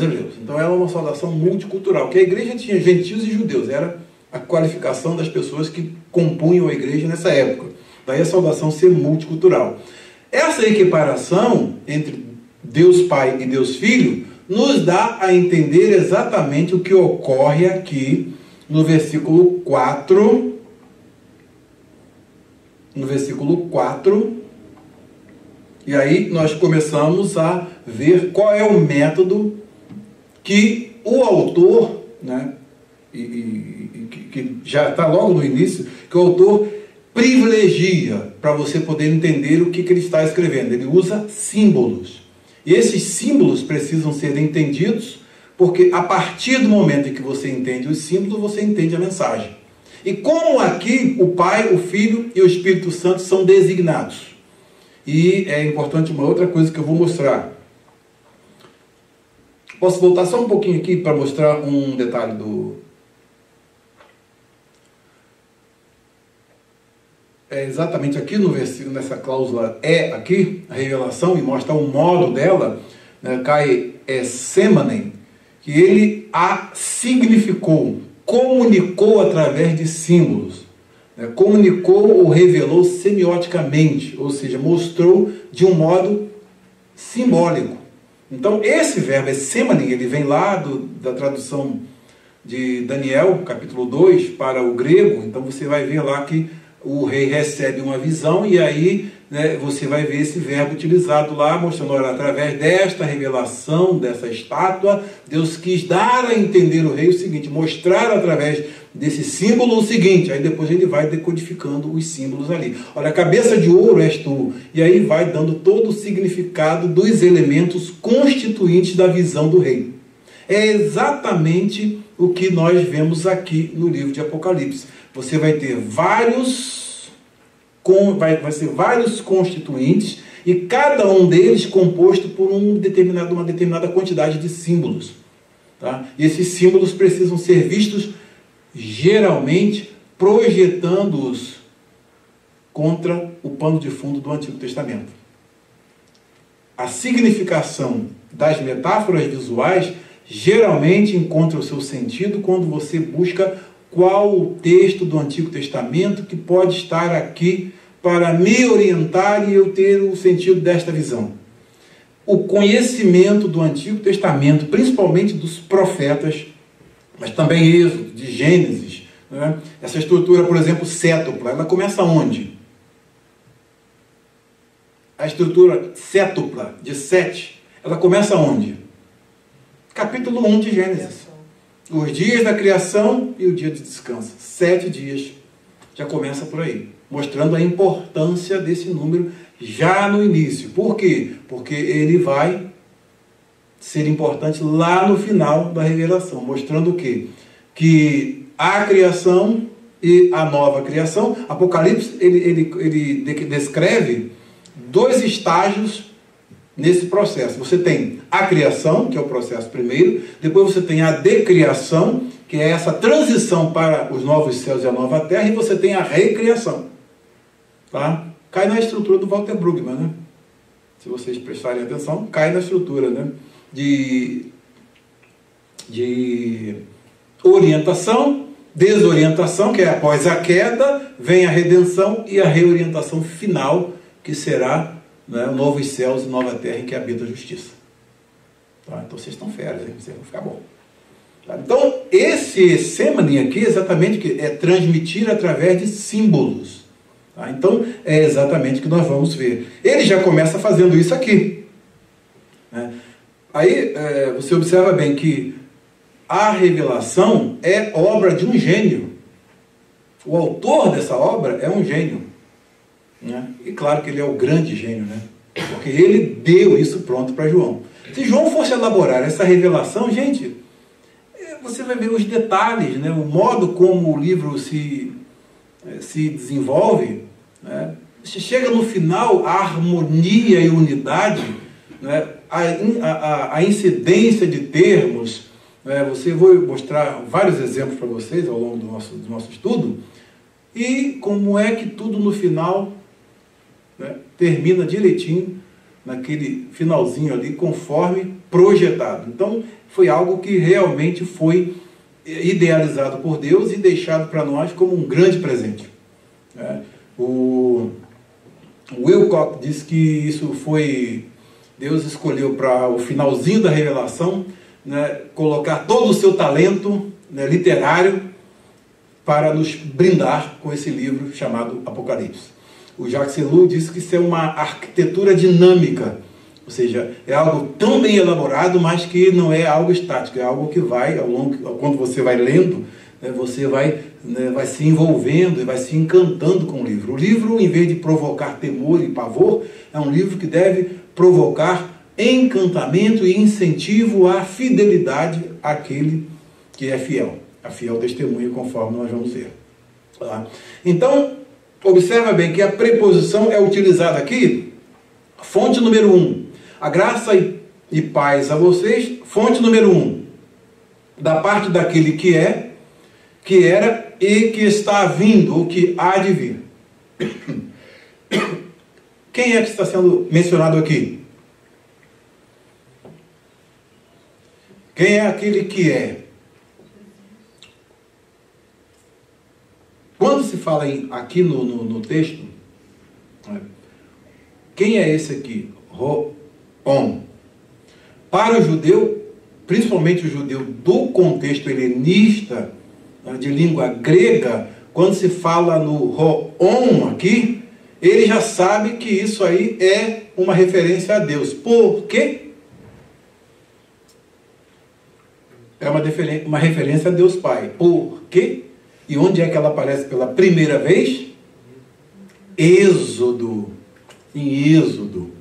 hebreus. Então, ela é uma saudação multicultural, porque a igreja tinha gentios e judeus, era a qualificação das pessoas que compunham a igreja nessa época. Daí a saudação ser multicultural. Essa equiparação entre Deus Pai e Deus Filho nos dá a entender exatamente o que ocorre aqui no versículo 4. No versículo 4. E aí nós começamos a ver qual é o método que o autor, né, que já está logo no início, que o autor privilegia para você poder entender o que ele está escrevendo. Ele usa símbolos. E esses símbolos precisam ser entendidos, porque a partir do momento em que você entende os símbolos, você entende a mensagem. E como aqui o Pai, o Filho e o Espírito Santo são designados. E é importante uma outra coisa que eu vou mostrar. Posso voltar só um pouquinho aqui para mostrar um detalhe do... É exatamente aqui no versículo, nessa cláusula aqui, a revelação, e mostra o modo dela, né, cai semanem, que ele a significou, comunicou através de símbolos, né, comunicou ou revelou semioticamente, ou seja, mostrou de um modo simbólico. Então, esse verbo semanem, ele vem lá da tradução de Daniel, capítulo 2, para o grego. Então, você vai ver lá que o rei recebe uma visão e aí, né, você vai ver esse verbo utilizado lá, mostrando, olha, através desta revelação, dessa estátua, Deus quis dar a entender o rei o seguinte, mostrar através desse símbolo o seguinte, aí depois ele vai decodificando os símbolos ali. Olha, a cabeça de ouro és tu, e aí vai dando todo o significado dos elementos constituintes da visão do rei. É exatamente o que nós vemos aqui no livro de Apocalipse. Você vai ter vários constituintes e cada um deles composto por uma determinada quantidade de símbolos. Tá? E esses símbolos precisam ser vistos geralmente projetando-os contra o pano de fundo do Antigo Testamento. A significação das metáforas visuais geralmente encontra o seu sentido quando você busca qual o texto do Antigo Testamento que pode estar aqui para me orientar e eu ter o sentido desta visão. O conhecimento do Antigo Testamento, principalmente dos profetas, mas também Êxodo, de Gênesis, né? Essa estrutura, por exemplo, cétupla, ela começa onde? A estrutura cétupla, de 7, ela começa onde? Capítulo 1 de Gênesis. Os dias da criação e o dia de descanso. 7 dias. Já começa por aí. Mostrando a importância desse número já no início. Por quê? Porque ele vai ser importante lá no final da revelação. Mostrando o quê? Que a criação e a nova criação. Apocalipse, ele descreve 2 estágios nesse processo. Você tem a criação, que é o processo primeiro, depois você tem a decriação, que é essa transição para os novos céus e a nova terra, e você tem a recriação. Tá? Cai na estrutura do Walter Brueggemann, né? Se vocês prestarem atenção, cai na estrutura, né? de orientação, desorientação, que é após a queda, vem a redenção e a reorientação final, que será, né, novos céus e nova terra em que habita a justiça. Tá? Então vocês estão férias, hein? Vocês vão ficar bom. Tá? Então, esse semanem aqui, exatamente o que? É transmitir através de símbolos. Tá? Então, é exatamente o que nós vamos ver. Ele já começa fazendo isso aqui. Né? Aí, você observa bem que a revelação é obra de um gênio. O autor dessa obra é um gênio. Né? E claro que ele é o grande gênio, né? Porque ele deu isso pronto para João. Se João fosse elaborar essa revelação, gente, você vai ver os detalhes, né? O modo como o livro se desenvolve, né? Você chega no final, a harmonia e unidade, né? a incidência de termos, né? Você vou mostrar vários exemplos para vocês ao longo do nosso estudo, e como é que tudo no final, né, termina direitinho naquele finalzinho ali, conforme projetado. Então, foi algo que realmente foi idealizado por Deus e deixado para nós como um grande presente. O Wilcock diz que isso foi... Deus escolheu para o finalzinho da revelação, né, colocar todo o seu talento, né, literário para nos brindar com esse livro chamado Apocalipse. O Jacques Ellul disse que isso é uma arquitetura dinâmica, ou seja, é algo tão bem elaborado, mas que não é algo estático, é algo que vai, quando você vai lendo, né, você vai se envolvendo e vai se encantando com o livro. O livro, em vez de provocar temor e pavor, é um livro que deve provocar encantamento e incentivo à fidelidade àquele que é fiel. A fiel testemunha, conforme nós vamos ver. Tá? Então, observa bem que a preposição é utilizada aqui, fonte número 1. A graça e paz a vocês, fonte número 1. Da parte daquele que é, que era e que está vindo, ou que há de vir. Quem é que está sendo mencionado aqui? Quem é aquele que é? Quando se fala aqui no texto, quem é esse aqui? Ro'om. Para o judeu, principalmente o judeu do contexto helenista, de língua grega, quando se fala no Ro'om aqui, ele já sabe que isso aí é uma referência a Deus. Por quê? É uma referência a Deus Pai. Por quê? E onde é que ela aparece pela primeira vez? Êxodo. Em Êxodo.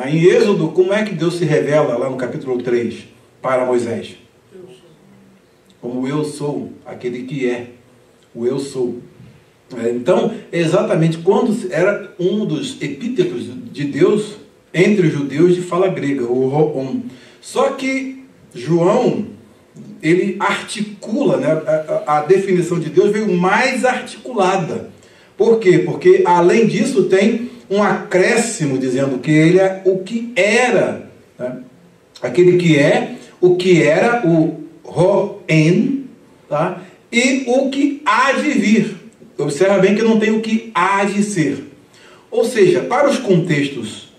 Em Êxodo, como é que Deus se revela lá no capítulo 3 para Moisés? Como eu sou, aquele que é. O eu sou. Então, exatamente quando era um dos epítetos de Deus entre os judeus de fala grega, o Ro'om. Só que João, ele articula, né, a definição de Deus veio mais articulada. Por quê? Porque, além disso, tem um acréscimo dizendo que ele é o que era. Né? Aquele que é, o que era, o Ro'en, tá? E o que há de vir. Observa bem que não tem o que há de ser. Ou seja, para os contextos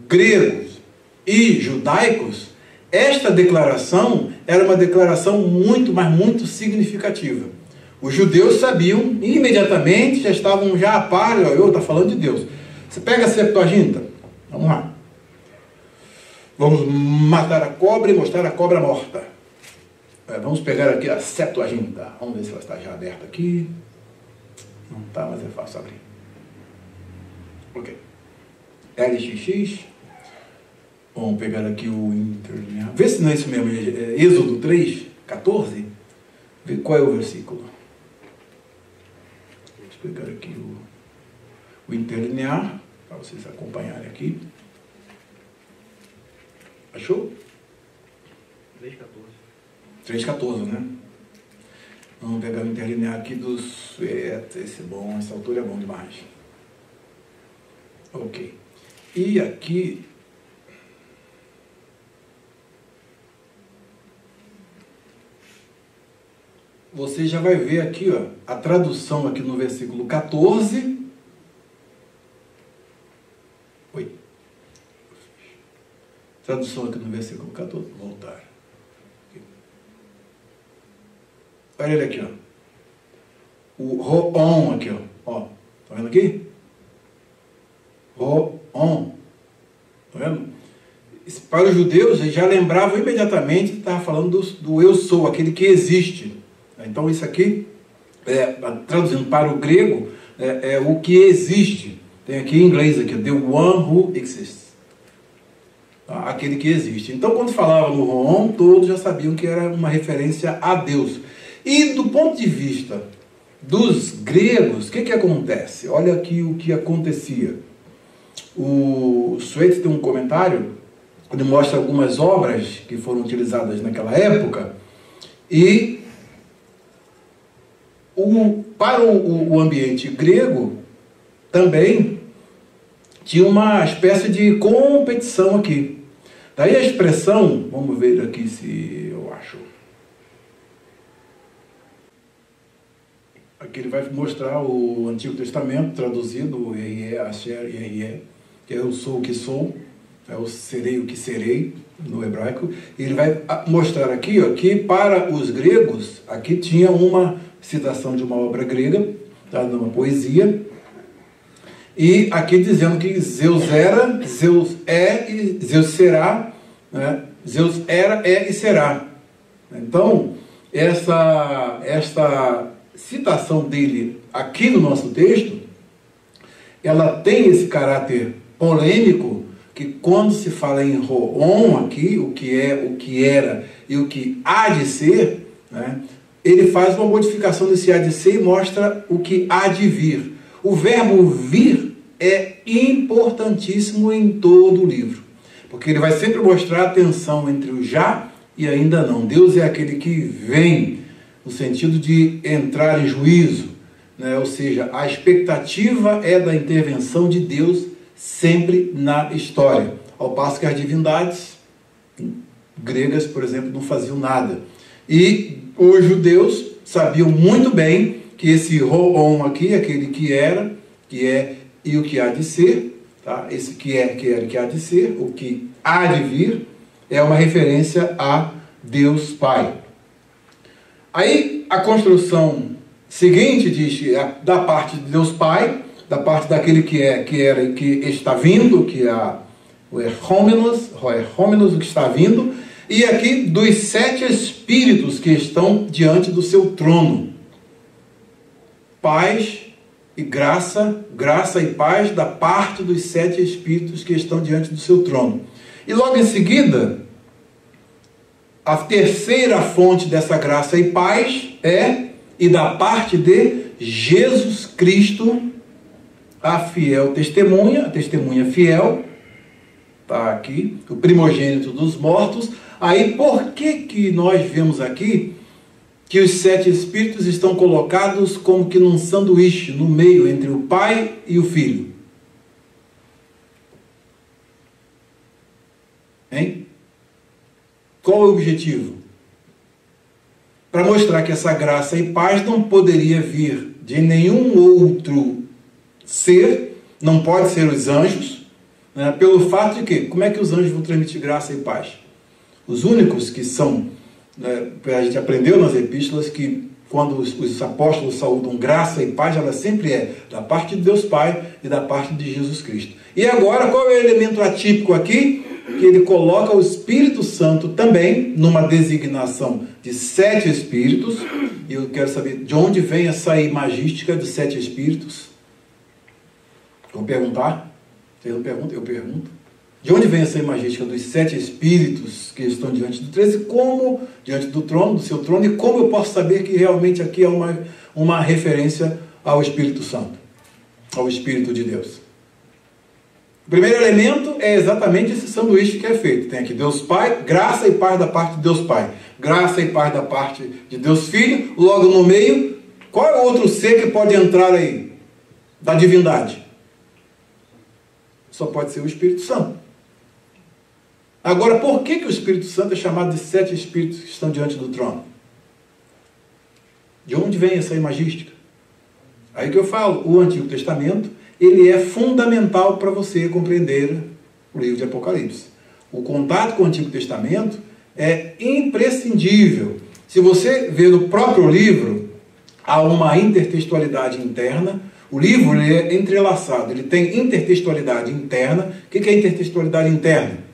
gregos e judaicos, esta declaração era uma declaração muito, mas muito significativa. Os judeus sabiam, imediatamente, já estavam já a par, está falando de Deus. Você pega a Septuaginta, vamos lá. Vamos matar a cobra e mostrar a cobra morta. Vamos pegar aqui a Septuaginta. Vamos ver se ela está já aberta aqui. Não está, mas é fácil abrir. Ok. LXX. Vamos pegar aqui o interlinear. Vê se não é isso mesmo. Êxodo 3, 14. Vê qual é o versículo. Deixa eu pegar aqui o interlinear, para vocês acompanharem aqui. Achou? 3,14, né? Vamos pegar o interlinear aqui dos... esse é bom, essa altura é bom demais. Ok. E aqui... Você já vai ver aqui, ó, a tradução aqui no versículo 14. Oi. Tradução aqui no versículo 14. Voltar. Olha ele aqui, ó. O Ro'om aqui, ó. Tá vendo aqui? Ro'om. Tá vendo? Para os judeus, eles já lembravam imediatamente que estava falando do eu sou, aquele que existe. Então isso aqui, traduzindo para o grego, é o que existe. Tem aqui em inglês, aqui, the one who exists. Tá? Aquele que existe. Então quando falava no Ro'om, todos já sabiam que era uma referência a Deus. E do ponto de vista dos gregos, o que acontece? Olha aqui o que acontecia. O Sweet tem um comentário, onde mostra algumas obras que foram utilizadas naquela época, e para o ambiente grego também tinha uma espécie de competição aqui. Daí a expressão, vamos ver aqui se eu acho. Aqui ele vai mostrar o Antigo Testamento traduzido, R.E., Asher e R.E., que é eu sou o que sou, é o serei o que serei, no hebraico. E ele vai mostrar aqui, ó, que para os gregos, aqui tinha uma citação de uma obra grega, tá, de uma poesia, e aqui dizendo que Zeus era, Zeus é e Zeus será, né? Zeus era, é e será. Então, esta citação dele aqui no nosso texto, ela tem esse caráter polêmico, que quando se fala em Roon aqui, o que é, o que era e o que há de ser, né, ele faz uma modificação desse há de ser e mostra o que há de vir. O verbo vir é importantíssimo em todo o livro, porque ele vai sempre mostrar a tensão entre o já e ainda não. Deus é aquele que vem, no sentido de entrar em juízo, né? Ou seja, a expectativa é da intervenção de Deus sempre na história, ao passo que as divindades gregas, por exemplo, não faziam nada. E os judeus sabiam muito bem que esse Roon aqui, aquele que era, que é e o que há de ser, tá? Esse que é, que era e que há de ser, o que há de vir, é uma referência a Deus Pai. Aí a construção seguinte diz da parte de Deus Pai, da parte daquele que é, que era e que está vindo, que é o Errômenos, o que está vindo, e aqui dos 7 espíritos que estão diante do seu trono. Paz e graça, graça e paz da parte dos 7 espíritos que estão diante do seu trono. E logo em seguida, a terceira fonte dessa graça e paz é, e da parte de Jesus Cristo, a fiel testemunha, a testemunha fiel, está aqui, o primogênito dos mortos. Aí, por que nós vemos aqui que os 7 espíritos estão colocados como que num sanduíche, no meio, entre o Pai e o Filho? Hein? Qual é o objetivo? Para mostrar que essa graça e paz não poderia vir de nenhum outro ser, não pode ser os anjos, né, pelo fato de que, como é que os anjos vão transmitir graça e paz? Os únicos que são, né, a gente aprendeu nas epístolas que quando os apóstolos saúdam graça e paz, ela sempre é da parte de Deus Pai e da parte de Jesus Cristo. E agora, qual é o elemento atípico aqui? Que ele coloca o Espírito Santo também numa designação de 7 espíritos. E eu quero saber de onde vem essa imagística de 7 espíritos. Vou perguntar? Vocês não perguntam? Eu pergunto. De onde vem essa imagística dos 7 espíritos que estão diante do 13? Como, diante do trono, do seu trono, e como eu posso saber que realmente aqui é uma referência ao Espírito Santo, ao Espírito de Deus? O primeiro elemento é exatamente esse sanduíche que é feito. Tem aqui Deus Pai, graça e paz da parte de Deus Pai, graça e paz da parte de Deus Filho. Logo no meio, qual é o outro ser que pode entrar aí? Da divindade? Só pode ser o Espírito Santo. Agora, por que o Espírito Santo é chamado de 7 espíritos que estão diante do trono? De onde vem essa imagística? Aí que eu falo, o Antigo Testamento, ele é fundamental para você compreender o livro de Apocalipse. O contato com o Antigo Testamento é imprescindível. Se você vê no próprio livro, há uma intertextualidade interna. O livro ele é entrelaçado, ele tem intertextualidade interna. O que é intertextualidade interna?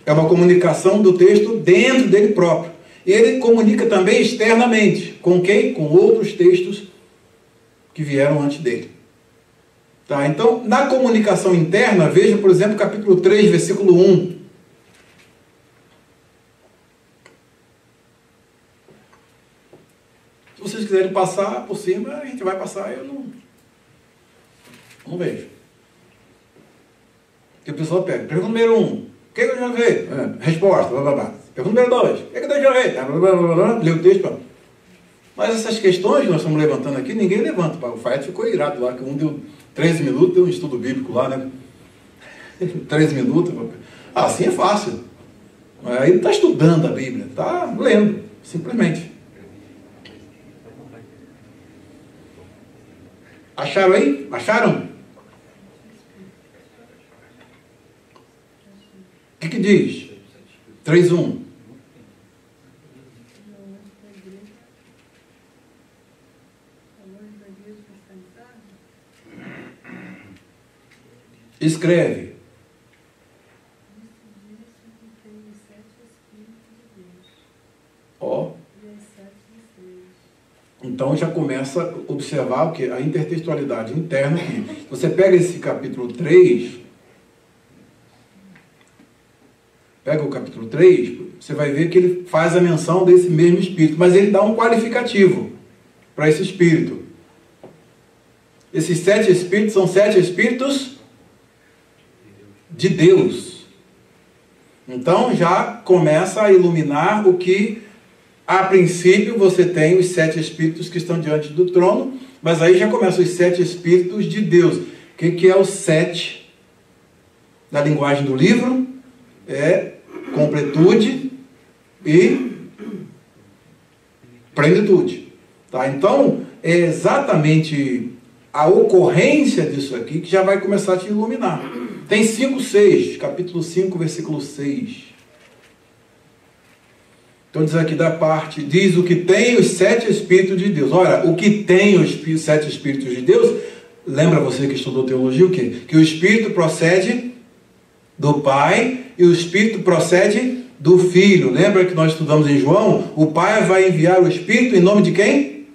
É uma comunicação do texto dentro dele próprio. E ele comunica também externamente. Com quem? Com outros textos que vieram antes dele. Tá? Então, na comunicação interna, veja, por exemplo, capítulo 3, versículo 1. Se vocês quiserem passar por cima, a gente vai passar, eu não vejo. Porque o pessoal pega. Pergunta número 1. O que eu já vi? Resposta, blá blá blá. Pergunta número 2. O que eu já vi? Blá blá blá blá. Lê o texto, blá. Mas essas questões que nós estamos levantando aqui, ninguém levanta. O Faet ficou irado lá, que um deu 13 minutos, deu um estudo bíblico lá, né? 13 minutos. Assim é fácil. Aí não está estudando a Bíblia, está lendo, simplesmente. Acharam aí? Acharam? O que diz? 3:1. Escreve. Ó. Então já começa a observar o que? A intertextualidade interna aqui. Você pega esse capítulo 3, 3, você vai ver que ele faz a menção desse mesmo Espírito, mas ele dá um qualificativo para esse Espírito. Esses 7 Espíritos são 7 Espíritos de Deus. Então já começa a iluminar o que, a princípio, você tem os 7 Espíritos que estão diante do trono, mas aí já começam os 7 Espíritos de Deus. O que é o 7? Na linguagem do livro, é completude e plenitude. Tá? Então, é exatamente a ocorrência disso aqui que já vai começar a te iluminar. Tem 5:6, capítulo 5, versículo 6. Então diz aqui da parte, diz o que tem os 7 Espíritos de Deus. Ora, o que tem os 7 Espíritos de Deus, lembra você que estudou teologia o quê? Que o Espírito procede do Pai e o Espírito procede do Filho. Lembra que nós estudamos em João? O Pai vai enviar o Espírito em nome de quem?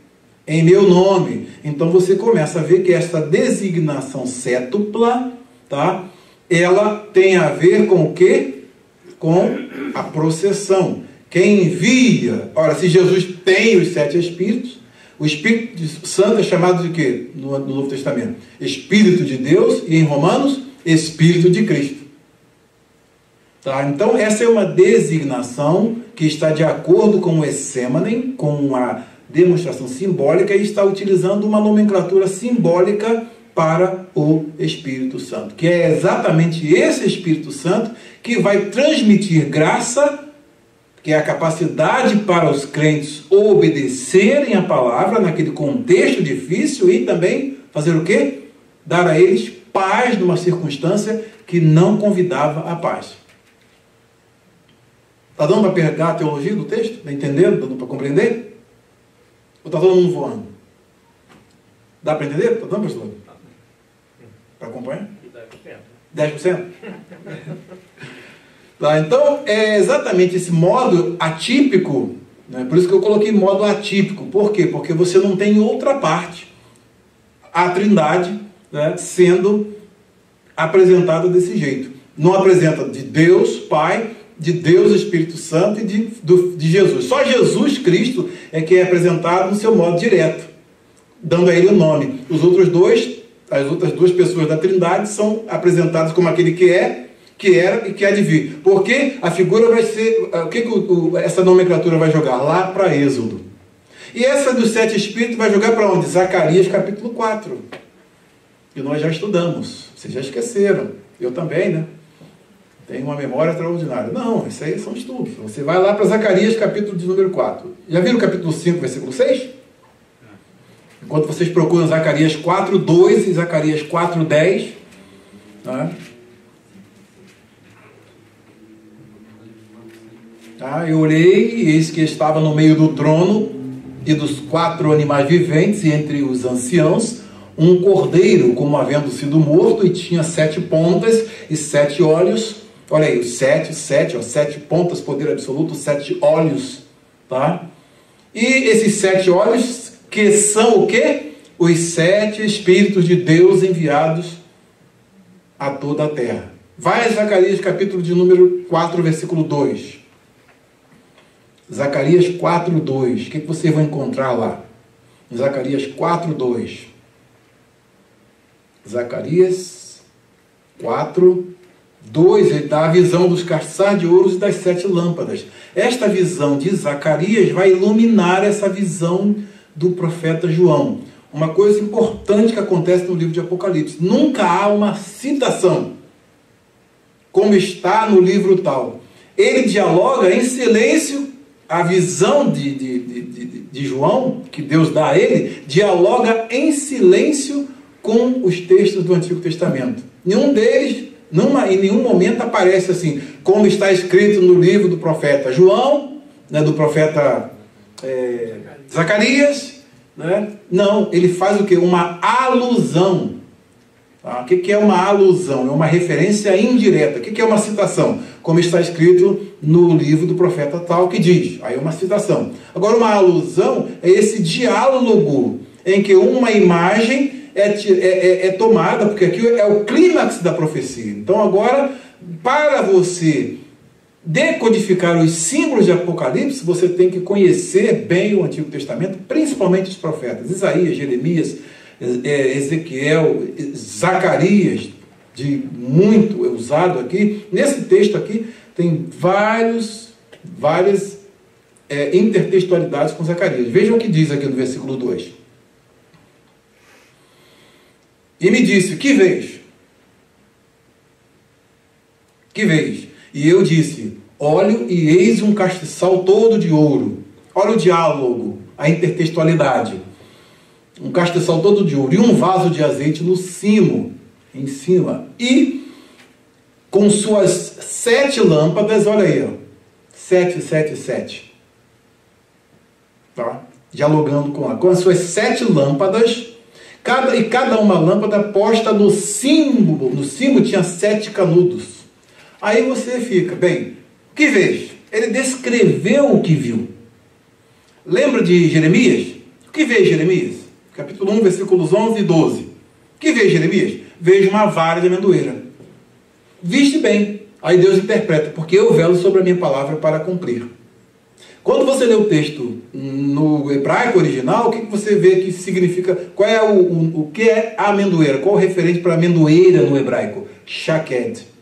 Em meu nome. Então você começa a ver que essa designação cétupla, tá? Ela tem a ver com o quê? Com a processão. Quem envia... Ora, se Jesus tem os 7 Espíritos, o Espírito Santo é chamado de quê? No Novo Testamento. Espírito de Deus e em Romanos, Espírito de Cristo. Tá? Então, essa é uma designação que está de acordo com o Essêmanen, com a demonstração simbólica, e está utilizando uma nomenclatura simbólica para o Espírito Santo, que é exatamente esse Espírito Santo que vai transmitir graça, que é a capacidade para os crentes obedecerem a palavra naquele contexto difícil e também fazer o quê? Dar a eles paz numa circunstância que não convidava a paz. Está dando para pegar a teologia do texto? Está entendendo? Está dando para compreender? Ou está todo mundo voando? Dá para entender? Está dando, pastor? Para acompanhar? 10%? Tá, então, é exatamente esse modo atípico, né? Por isso que eu coloquei modo atípico. Por quê? Porque você não tem outra parte, a Trindade, né, sendo apresentada desse jeito. Não apresenta de Deus Pai, de Deus Espírito Santo e de Jesus. Só Jesus Cristo é que é apresentado no seu modo direto, dando a ele o nome. As outras duas pessoas da Trindade são apresentadas como aquele que é, que era e que há de vir. Porque a figura vai ser... O que essa nomenclatura vai jogar? Lá para Êxodo. E essa dos 7 Espíritos vai jogar para onde? Zacarias capítulo 4. E nós já estudamos. Vocês já esqueceram. Eu também, né? Tenho uma memória extraordinária. Não, isso aí são estudos. Você vai lá para Zacarias capítulo de número 4. Já viram o capítulo 5, versículo 6? Enquanto vocês procuram Zacarias 4:2 e Zacarias 4:10, tá? Eu olhei, e eis que estava no meio do trono e dos 4 animais viventes, e entre os anciãos, um cordeiro, como havendo sido morto, e tinha 7 pontas e 7 olhos. Olha aí, os 7 pontas, poder absoluto, 7 olhos, tá? E esses 7 olhos, que são o quê? Os 7 Espíritos de Deus enviados a toda a terra. Vai a Zacarias capítulo de número 4, versículo 2. Zacarias 4:2. O que você vai encontrar lá? Em Zacarias 4:2. Zacarias 4:2. Ele dá a visão dos caçar de ouros e das 7 lâmpadas. Esta visão de Zacarias vai iluminar essa visão do profeta João. Uma coisa importante que acontece no livro de Apocalipse. Nunca há uma citação, como está no livro tal. Ele dialoga em silêncio. A visão de João, que Deus dá a ele, dialoga em silêncio com os textos do Antigo Testamento. Nenhum deles, em nenhum momento aparece assim, como está escrito no livro do profeta João, né, do profeta Zacarias, né? Não, ele faz o quê? Uma alusão. Tá? O que é uma alusão? É uma referência indireta. O que é uma citação? Como está escrito no livro do profeta tal, que diz. Aí é uma citação. Agora, uma alusão é esse diálogo em que uma imagem é tomada, porque aqui é o clímax da profecia. Então, agora, para você decodificar os símbolos de Apocalipse, você tem que conhecer bem o Antigo Testamento, principalmente os profetas, Isaías, Jeremias, Ezequiel, Zacarias, de muito usado aqui. Nesse texto aqui tem várias intertextualidades com Zacarias. Vejam o que diz aqui no versículo 2. E me disse, que vês? Que vês? E eu disse, olho e eis um castiçal todo de ouro. Olha o diálogo, a intertextualidade. Um castiçal todo de ouro e um vaso de azeite no cimo, em cima. E com suas 7 lâmpadas, olha aí, ó, 7, 7, 7. Tá? Dialogando com as suas 7 lâmpadas, cada uma lâmpada posta no cimo tinha 7 canudos. Aí você fica, bem, o que vês? Ele descreveu o que viu. Lembra de Jeremias? O que vê Jeremias? Capítulo 1, versículos 11 e 12. O que vê Jeremias? Vejo uma vara de amendoeira. Viste bem. Aí Deus interpreta, porque eu velo sobre a minha palavra para cumprir. Quando você lê o texto no hebraico original, o que você vê que significa? Qual é o que é a amendoeira? Qual é o referente para amendoeira no hebraico? Shaked.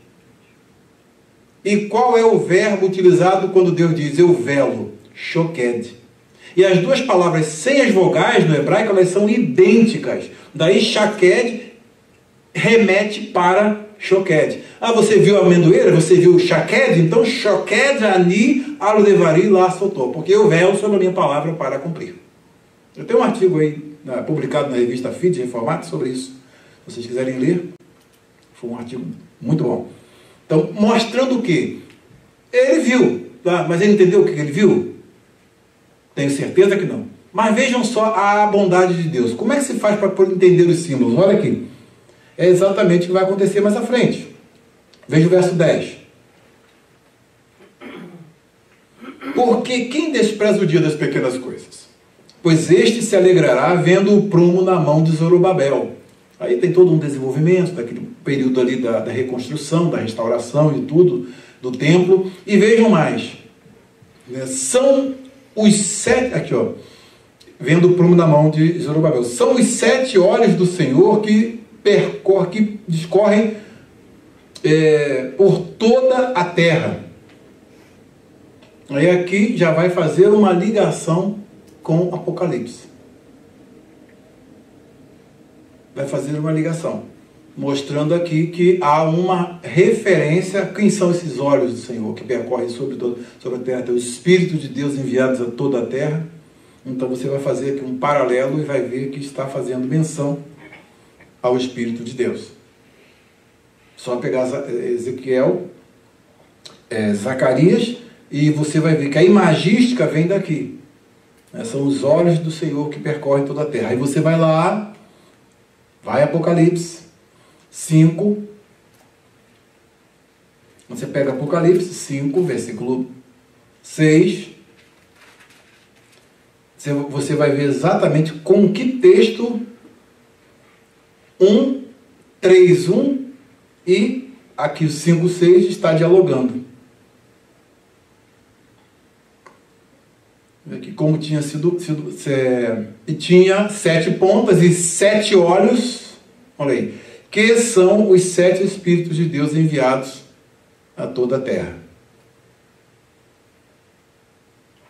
E qual é o verbo utilizado quando Deus diz eu velo? Shoked. E as duas palavras sem as vogais no hebraico, elas são idênticas. Daí Shaked remete para Shoked. Ah, você viu a amendoeira? Você viu Shaked? Então Shoked ani aludevari lá soltou. Porque eu velo sobre a minha palavra para cumprir. Eu tenho um artigo aí, publicado na revista Feed Reformato sobre isso. Se vocês quiserem ler, foi um artigo muito bom. Então, mostrando o quê? Ele viu, tá? Mas ele entendeu o que ele viu? Tenho certeza que não. Mas vejam só a bondade de Deus. Como é que se faz para entender os símbolos? Olha aqui. É exatamente o que vai acontecer mais à frente. Veja o verso 10. Porque quem despreza o dia das pequenas coisas? Pois este se alegrará vendo o prumo na mão de Zorobabel. Aí tem todo um desenvolvimento daquele período ali da reconstrução, da restauração e tudo, do templo. E vejam mais. São os 7... Aqui, ó. Vendo o prumo na mão de Zorobabel. São os 7 olhos do Senhor que discorrem por toda a terra. Aí aqui já vai fazer uma ligação com Apocalipse. Vai fazer uma ligação, mostrando aqui que há uma referência. Quem são esses olhos do Senhor que percorrem sobre a terra? Tem o Espírito de Deus enviados a toda a terra. Então você vai fazer aqui um paralelo e vai ver que está fazendo menção ao Espírito de Deus. Só pegar Ezequiel, Zacarias, e você vai ver que a imagística vem daqui. São os olhos do Senhor que percorrem toda a terra. Aí você vai lá, vai Apocalipse 5. Você pega Apocalipse 5, versículo 6. Você vai ver exatamente com que texto 3:1 e aqui o 5:6 está dialogando. Aqui como tinha e tinha 7 pontas e 7 olhos, olha aí, que são os 7 Espíritos de Deus enviados a toda a terra.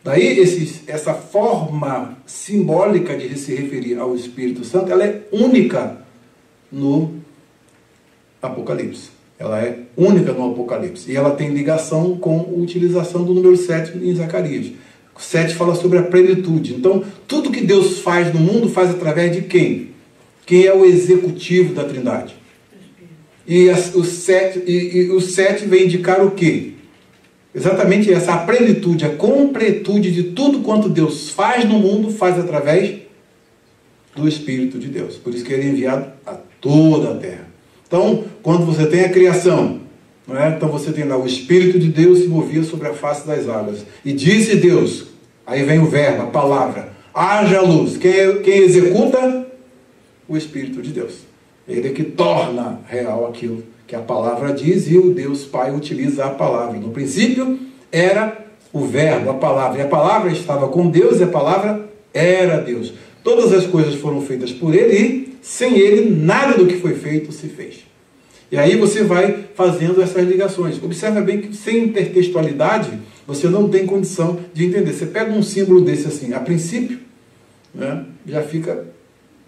Daí essa forma simbólica de se referir ao Espírito Santo, ela é única no Apocalipse. Ela é única no Apocalipse. E ela tem ligação com a utilização do número 7 em Zacarias. O 7 fala sobre a plenitude. Então, tudo que Deus faz no mundo faz através de quem? Quem é o executivo da Trindade? E o 7 vem indicar o quê? Exatamente essa, a plenitude, a completude de tudo quanto Deus faz no mundo, faz através do Espírito de Deus. Por isso que ele é enviado a toda a terra. Então, quando você tem a criação, não é? Então você tem lá o Espírito de Deus se movia sobre a face das águas. E disse Deus, aí vem o verbo, a palavra, haja luz. Quem executa? O Espírito de Deus. Ele é que torna real aquilo que a palavra diz e o Deus Pai utiliza a palavra. No princípio era o verbo, a palavra, e a palavra estava com Deus e a palavra era Deus. Todas as coisas foram feitas por Ele e sem Ele nada do que foi feito se fez. E aí você vai fazendo essas ligações. Observa bem que sem intertextualidade você não tem condição de entender. Você pega um símbolo desse assim, a princípio, né, já fica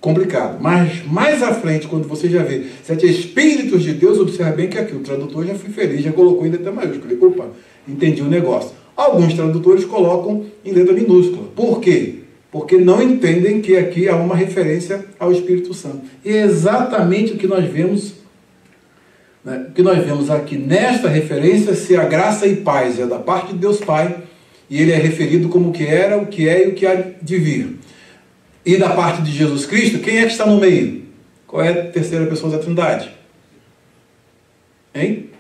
complicado. Mas mais à frente, quando você já vê 7 Espíritos de Deus, observa bem que aqui o tradutor já foi feliz, já colocou em letra maiúscula. Opa, entendi o negócio. Alguns tradutores colocam em letra minúscula. Por quê? Porque não entendem que aqui há uma referência ao Espírito Santo. E é exatamente o que nós vemos, né, o que nós vemos aqui nesta referência, se a graça e paz é da parte de Deus Pai, e ele é referido como o que era, o que é e o que há de vir. E da parte de Jesus Cristo, quem é que está no meio? Qual é a terceira pessoa da Trindade? Hein?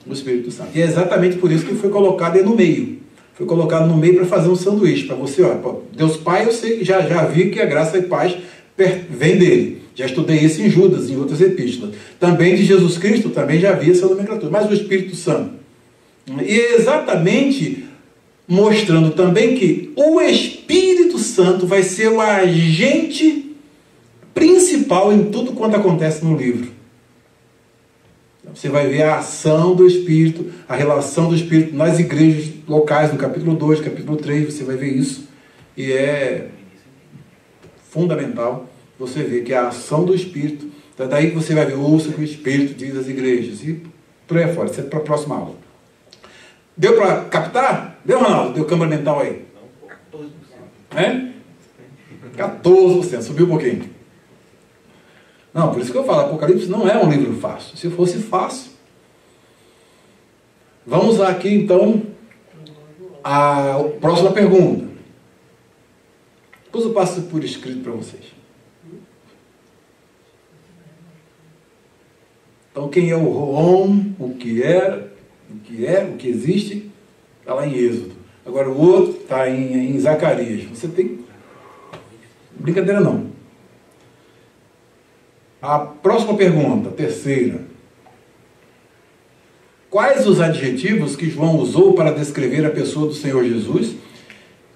O Espírito Santo. E é exatamente por isso que foi colocado aí no meio. Foi colocado no meio para fazer um sanduíche. Para você, ó, Deus Pai, eu sei que já vi que a graça e paz vem dele. Já estudei isso em Judas, em outras epístolas. Também de Jesus Cristo, também já vi essa nomenclatura. Mas o Espírito Santo. E é exatamente mostrando também que o Espírito Santo vai ser o agente principal em tudo quanto acontece no livro. Você vai ver a ação do Espírito, a relação do Espírito nas igrejas locais, no capítulo 2, capítulo 3, você vai ver isso. E é fundamental você ver que a ação do Espírito, daí que você vai ver, ouça o que o Espírito diz às igrejas. E por aí fora, isso é para a próxima aula. Deu para captar? Deu, Ronaldo? Deu câmara mental aí? Não, 14%. É? 14%, subiu um pouquinho. Não, por isso que eu falo, Apocalipse não é um livro fácil. Se fosse fácil. Vamos aqui então à próxima pergunta. Depois eu passo por escrito para vocês. Então quem é o Room, o que era, o que existe, está lá em Êxodo. Agora o outro está em Zacarias. Você tem... Brincadeira não. A próxima pergunta, terceira. Quais os adjetivos que João usou para descrever a pessoa do Senhor Jesus,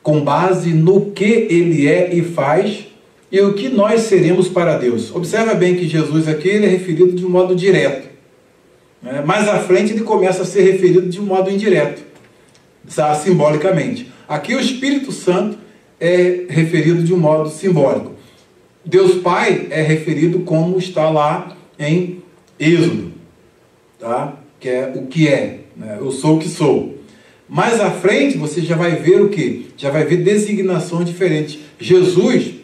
com base no que ele é e faz, e o que nós seremos para Deus? Observa bem que Jesus aqui ele é referido de um modo direto. Mais à frente ele começa a ser referido de um modo indireto, simbolicamente. Aqui o Espírito Santo é referido de um modo simbólico. Deus Pai é referido como está lá em Êxodo, tá? Que é o que é, né? Eu sou o que sou. Mais à frente você já vai ver o que? Já vai ver designações diferentes. Jesus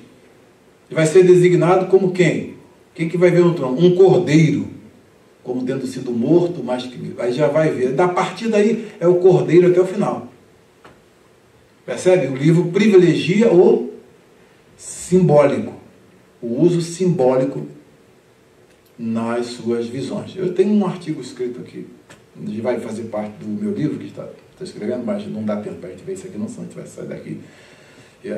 vai ser designado como quem? Quem que vai ver no trono? Um cordeiro, como tendo sido morto, mas que aí já vai ver. Da partir daí é o cordeiro até o final. Percebe? O livro privilegia o simbólico. O uso simbólico nas suas visões. Eu tenho um artigo escrito aqui, que vai fazer parte do meu livro, que está escrevendo, mas não dá tempo para a gente ver isso aqui, não, senão a gente vai sair daqui. E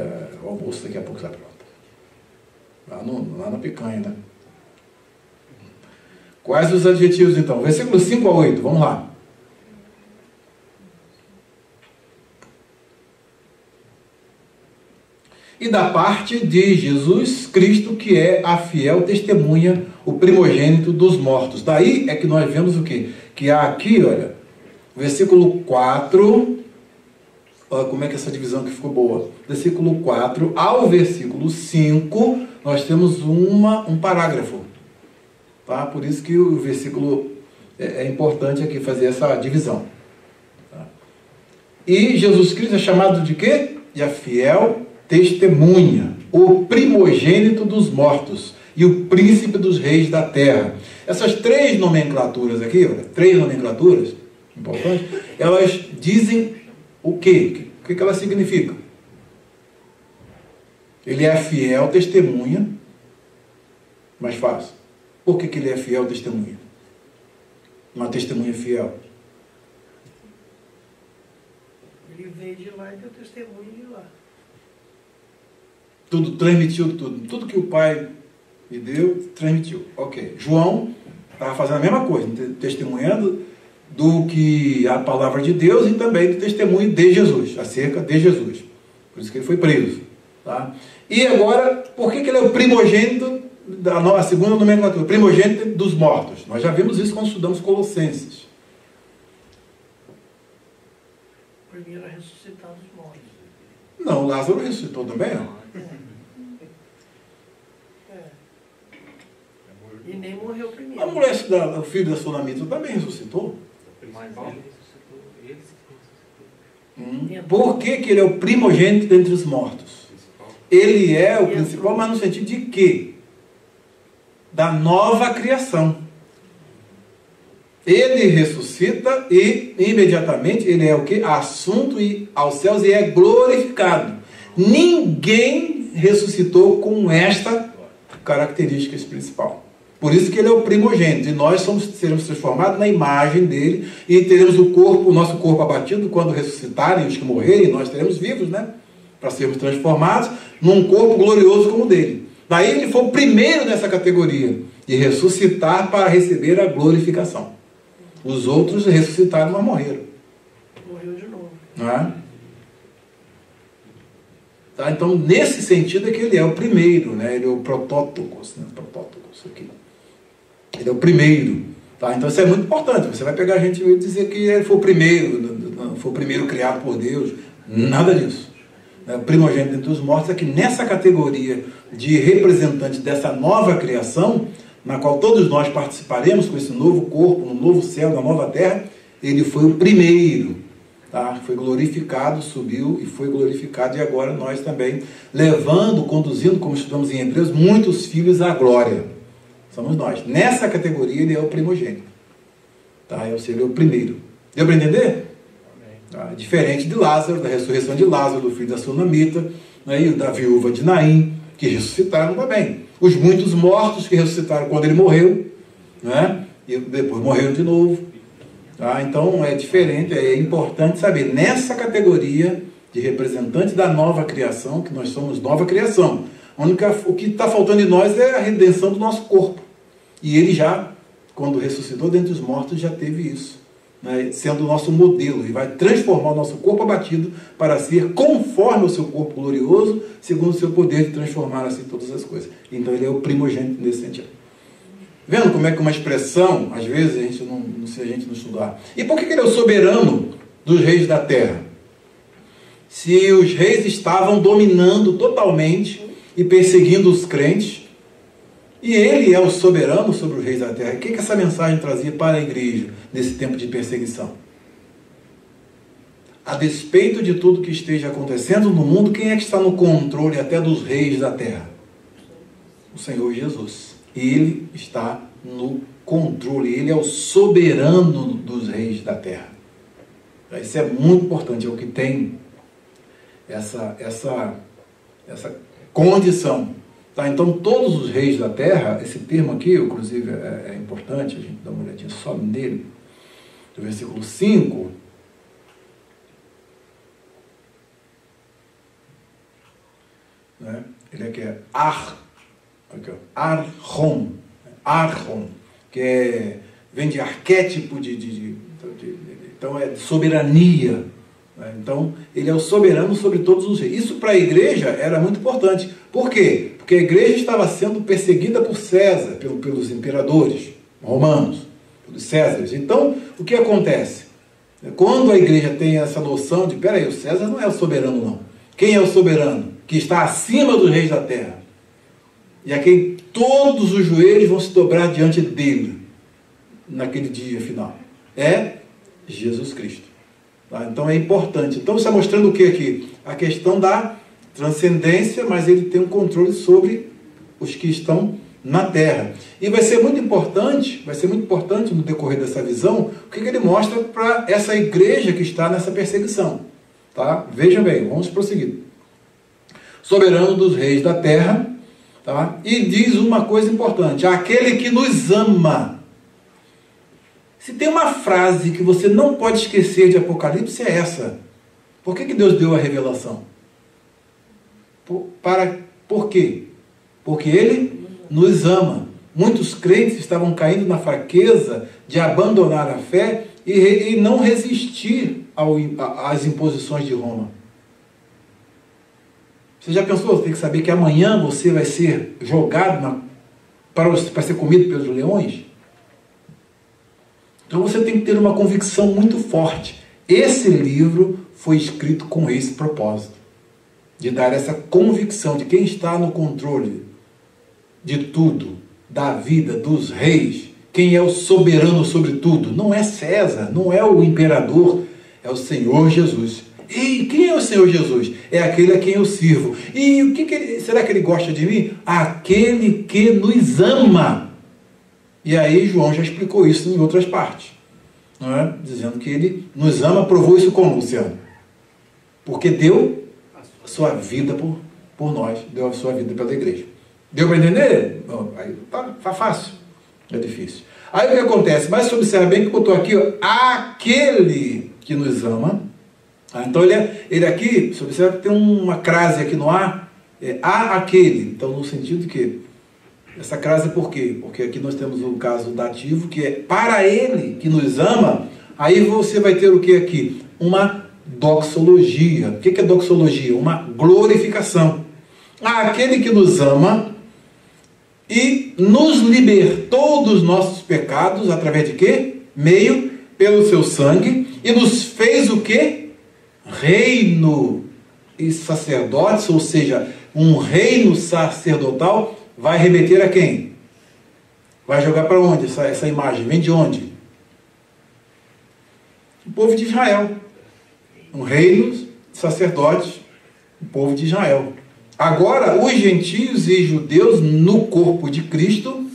o almoço daqui a pouco está pronto. Lá na picanha, né? Quais os adjetivos, então? Versículos 5 a 8, vamos lá. E da parte de Jesus Cristo, que é a fiel testemunha, o primogênito dos mortos. Daí é que nós vemos o quê? Que há aqui, olha, versículo 4, olha como é que essa divisão aqui ficou boa. Versículo 4 ao versículo 5, nós temos um parágrafo. Tá? Por isso que o versículo é importante aqui fazer essa divisão. Tá? E Jesus Cristo é chamado de quê? De a fiel testemunha, o primogênito dos mortos e o príncipe dos reis da terra. Essas três nomenclaturas aqui, olha, três nomenclaturas importantes, elas dizem o quê? O que elas significam? Ele é a fiel testemunha, mais fácil. Por que ele é fiel testemunha? Uma testemunha fiel. Ele veio de lá e deu testemunho de lá. Tudo, transmitiu tudo. Tudo que o Pai me deu, transmitiu. Ok. João Estava fazendo a mesma coisa, testemunhando do que a palavra de Deus e também do testemunho de Jesus, acerca de Jesus. Por isso que ele foi preso. Tá? E agora, por que ele é o primogênito, a segunda nomenclatura, primogênito dos mortos? Nós já vimos isso quando estudamos Colossenses. Primeiro a ressuscitar dos mortos. Não, Lázaro ressuscitou também, não? E nem morreu primeiro. A mulher, o filho da Sunamita também ressuscitou. Mas ele ressuscitou. Por que ele é o primogênito dentre os mortos? Ele é o principal, mas no sentido de quê? Da nova criação. Ele ressuscita e imediatamente ele é o quê? Assunto aos céus e é glorificado. Ninguém ressuscitou com esta característica principal. Por isso que ele é o primogênito. E nós seremos transformados na imagem dele e teremos o nosso corpo abatido quando ressuscitarem os que morrerem, nós teremos vivos, né? Para sermos transformados num corpo glorioso como o dele. Daí ele foi o primeiro nessa categoria de ressuscitar para receber a glorificação. Os outros ressuscitaram, mas morreram. Morreu de novo. Não é? Tá? Então, nesse sentido é que ele é o primeiro, né? Ele é o protótocos, né? Protótocos aqui. Ele é o primeiro. Tá? Então, isso é muito importante. Você vai pegar a gente e dizer que ele foi o primeiro, não foi o primeiro criado por Deus. Nada disso. O primogênito entre os mortos é que nessa categoria de representante dessa nova criação, na qual todos nós participaremos com esse novo corpo, no novo céu, na nova terra, ele foi o primeiro. Tá? Foi glorificado, subiu e foi glorificado, e agora nós também levando, conduzindo, como estudamos em Hebreus, muitos filhos à glória. Somos nós. Nessa categoria ele é o primogênito. Tá? Ele é o primeiro. Deu para entender? Tá? Diferente de Lázaro, da ressurreição de Lázaro, do filho da Sunamita, né? E da viúva de Naim, que ressuscitaram também. Os muitos mortos que ressuscitaram quando ele morreu, né? E depois morreram de novo. Tá? Então é diferente, é importante saber, nessa categoria de representantes da nova criação, que nós somos nova criação, o que está faltando em nós é a redenção do nosso corpo. E ele já, quando ressuscitou dentre os mortos, já teve isso, né? Sendo o nosso modelo, e vai transformar o nosso corpo abatido para ser conforme o seu corpo glorioso, segundo o seu poder de transformar assim todas as coisas. Então ele é o primogênito nesse sentido. Vendo como é que uma expressão, às vezes, se a gente não estudar. E por que ele é o soberano dos reis da terra? Se os reis estavam dominando totalmente e perseguindo os crentes, e ele é o soberano sobre os reis da terra, o que essa mensagem trazia para a igreja nesse tempo de perseguição? A despeito de tudo que esteja acontecendo no mundo, quem é que está no controle até dos reis da terra? O Senhor Jesus. Ele está no controle, ele é o soberano dos reis da terra. Isso é muito importante, é o que tem essa condição. Tá? Então, todos os reis da terra, esse termo aqui, inclusive, é importante, a gente dá uma olhadinha só nele, do versículo 5. Né? Ele aqui é Archon, que vem de arquétipo então é de soberania. Né? Então, ele é o soberano sobre todos os reis. Isso para a igreja era muito importante. Por quê? Porque a igreja estava sendo perseguida por César, pelos imperadores romanos, pelos Césares. Então, o que acontece? Quando a igreja tem essa noção de, peraí, o César não é o soberano, não. Quem é o soberano? Que está acima dos reis da terra. E a quem todos os joelhos vão se dobrar diante dele, naquele dia final. É Jesus Cristo. Tá? Então é importante. Então está mostrando o que aqui? A questão da transcendência, mas ele tem um controle sobre os que estão na terra. E vai ser muito importante no decorrer dessa visão, o que ele mostra para essa igreja que está nessa perseguição. Tá? Vejam bem, vamos prosseguir. Soberano dos reis da terra, tá? E diz uma coisa importante: aquele que nos ama. Se tem uma frase que você não pode esquecer de Apocalipse, é essa. Por que Deus deu a revelação? Por quê? Porque Ele nos ama. Muitos crentes estavam caindo na fraqueza de abandonar a fé e não resistir às imposições de Roma. Você já pensou? Você tem que saber que amanhã você vai ser jogado para ser comido pelos leões? Então você tem que ter uma convicção muito forte. Esse livro foi escrito com esse propósito, de dar essa convicção de quem está no controle de tudo, da vida, dos reis, quem é o soberano sobre tudo. Não é César, não é o imperador, é o Senhor Jesus. E quem é o Senhor Jesus? É aquele a quem eu sirvo. E o será que ele gosta de mim? Aquele que nos ama. E aí João já explicou isso em outras partes, não é? Dizendo que ele nos ama. Provou isso como, Luciano? Porque deu a sua vida por nós, deu a sua vida pela igreja. Deu para entender? Aí tá fácil, é difícil. Aí o que acontece? Mas você observa bem que botou aqui, ó, aquele que nos ama. Então ele aqui, você observa que tem uma crase aqui no A, aquele. Então no sentido que essa crase é por quê? Porque aqui nós temos o caso dativo, que é para ele que nos ama. Aí você vai ter o que aqui? Uma doxologia. O que é doxologia? Uma glorificação. Aquele que nos ama e nos libertou dos nossos pecados, através de quê? Pelo seu sangue, e nos fez o quê? Reino e sacerdotes, ou seja, um reino sacerdotal. Vai remeter a quem? Vai jogar para onde essa imagem? Vem de onde? O povo de Israel. Um reino de sacerdotes, o povo de Israel. Agora, os gentios e judeus no corpo de Cristo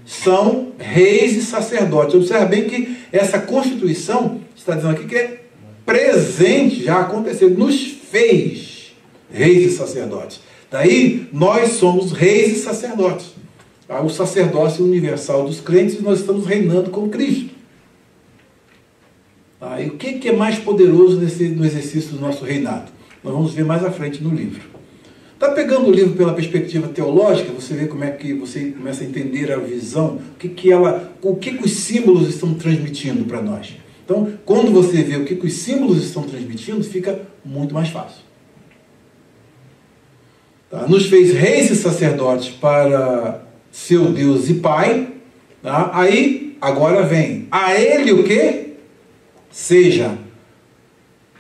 são reis e sacerdotes. Observe bem que essa Constituição está dizendo aqui que é presente, já aconteceu, nos fez reis e sacerdotes. Daí, nós somos reis e sacerdotes. O sacerdócio universal dos crentes, nós estamos reinando com Cristo. E o que é mais poderoso no exercício do nosso reinado? Nós vamos ver mais à frente no livro. Está pegando o livro pela perspectiva teológica, você vê como é que você começa a entender a visão, o que os símbolos estão transmitindo para nós. Então, quando você vê o que os símbolos estão transmitindo, fica muito mais fácil. Tá? Nos fez reis e sacerdotes para seu Deus e Pai. Tá? Aí, agora vem. A ele o quê? Seja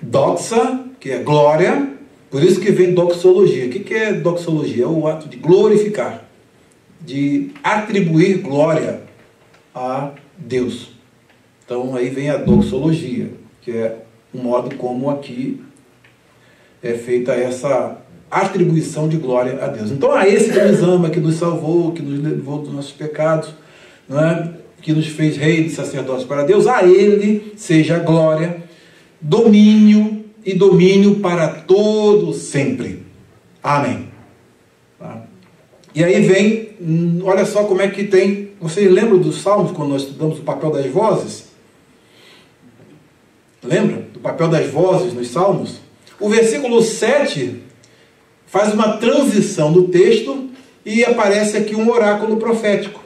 doxa, que é glória. Por isso que vem doxologia. O que é doxologia? É o ato de glorificar, de atribuir glória a Deus. Então aí vem a doxologia, que é um modo como aqui é feita essa atribuição de glória a Deus. Então a esse que nos ama, que nos salvou, que nos levou dos nossos pecados, não é? Que nos fez rei de sacerdotes para Deus, a ele seja glória, domínio e domínio para todo sempre. Amém. Tá? E aí vem, olha só como é que tem, vocês lembram dos Salmos, quando nós estudamos o papel das vozes? Lembra do papel das vozes nos Salmos? O versículo 7 faz uma transição do texto e aparece aqui um oráculo profético.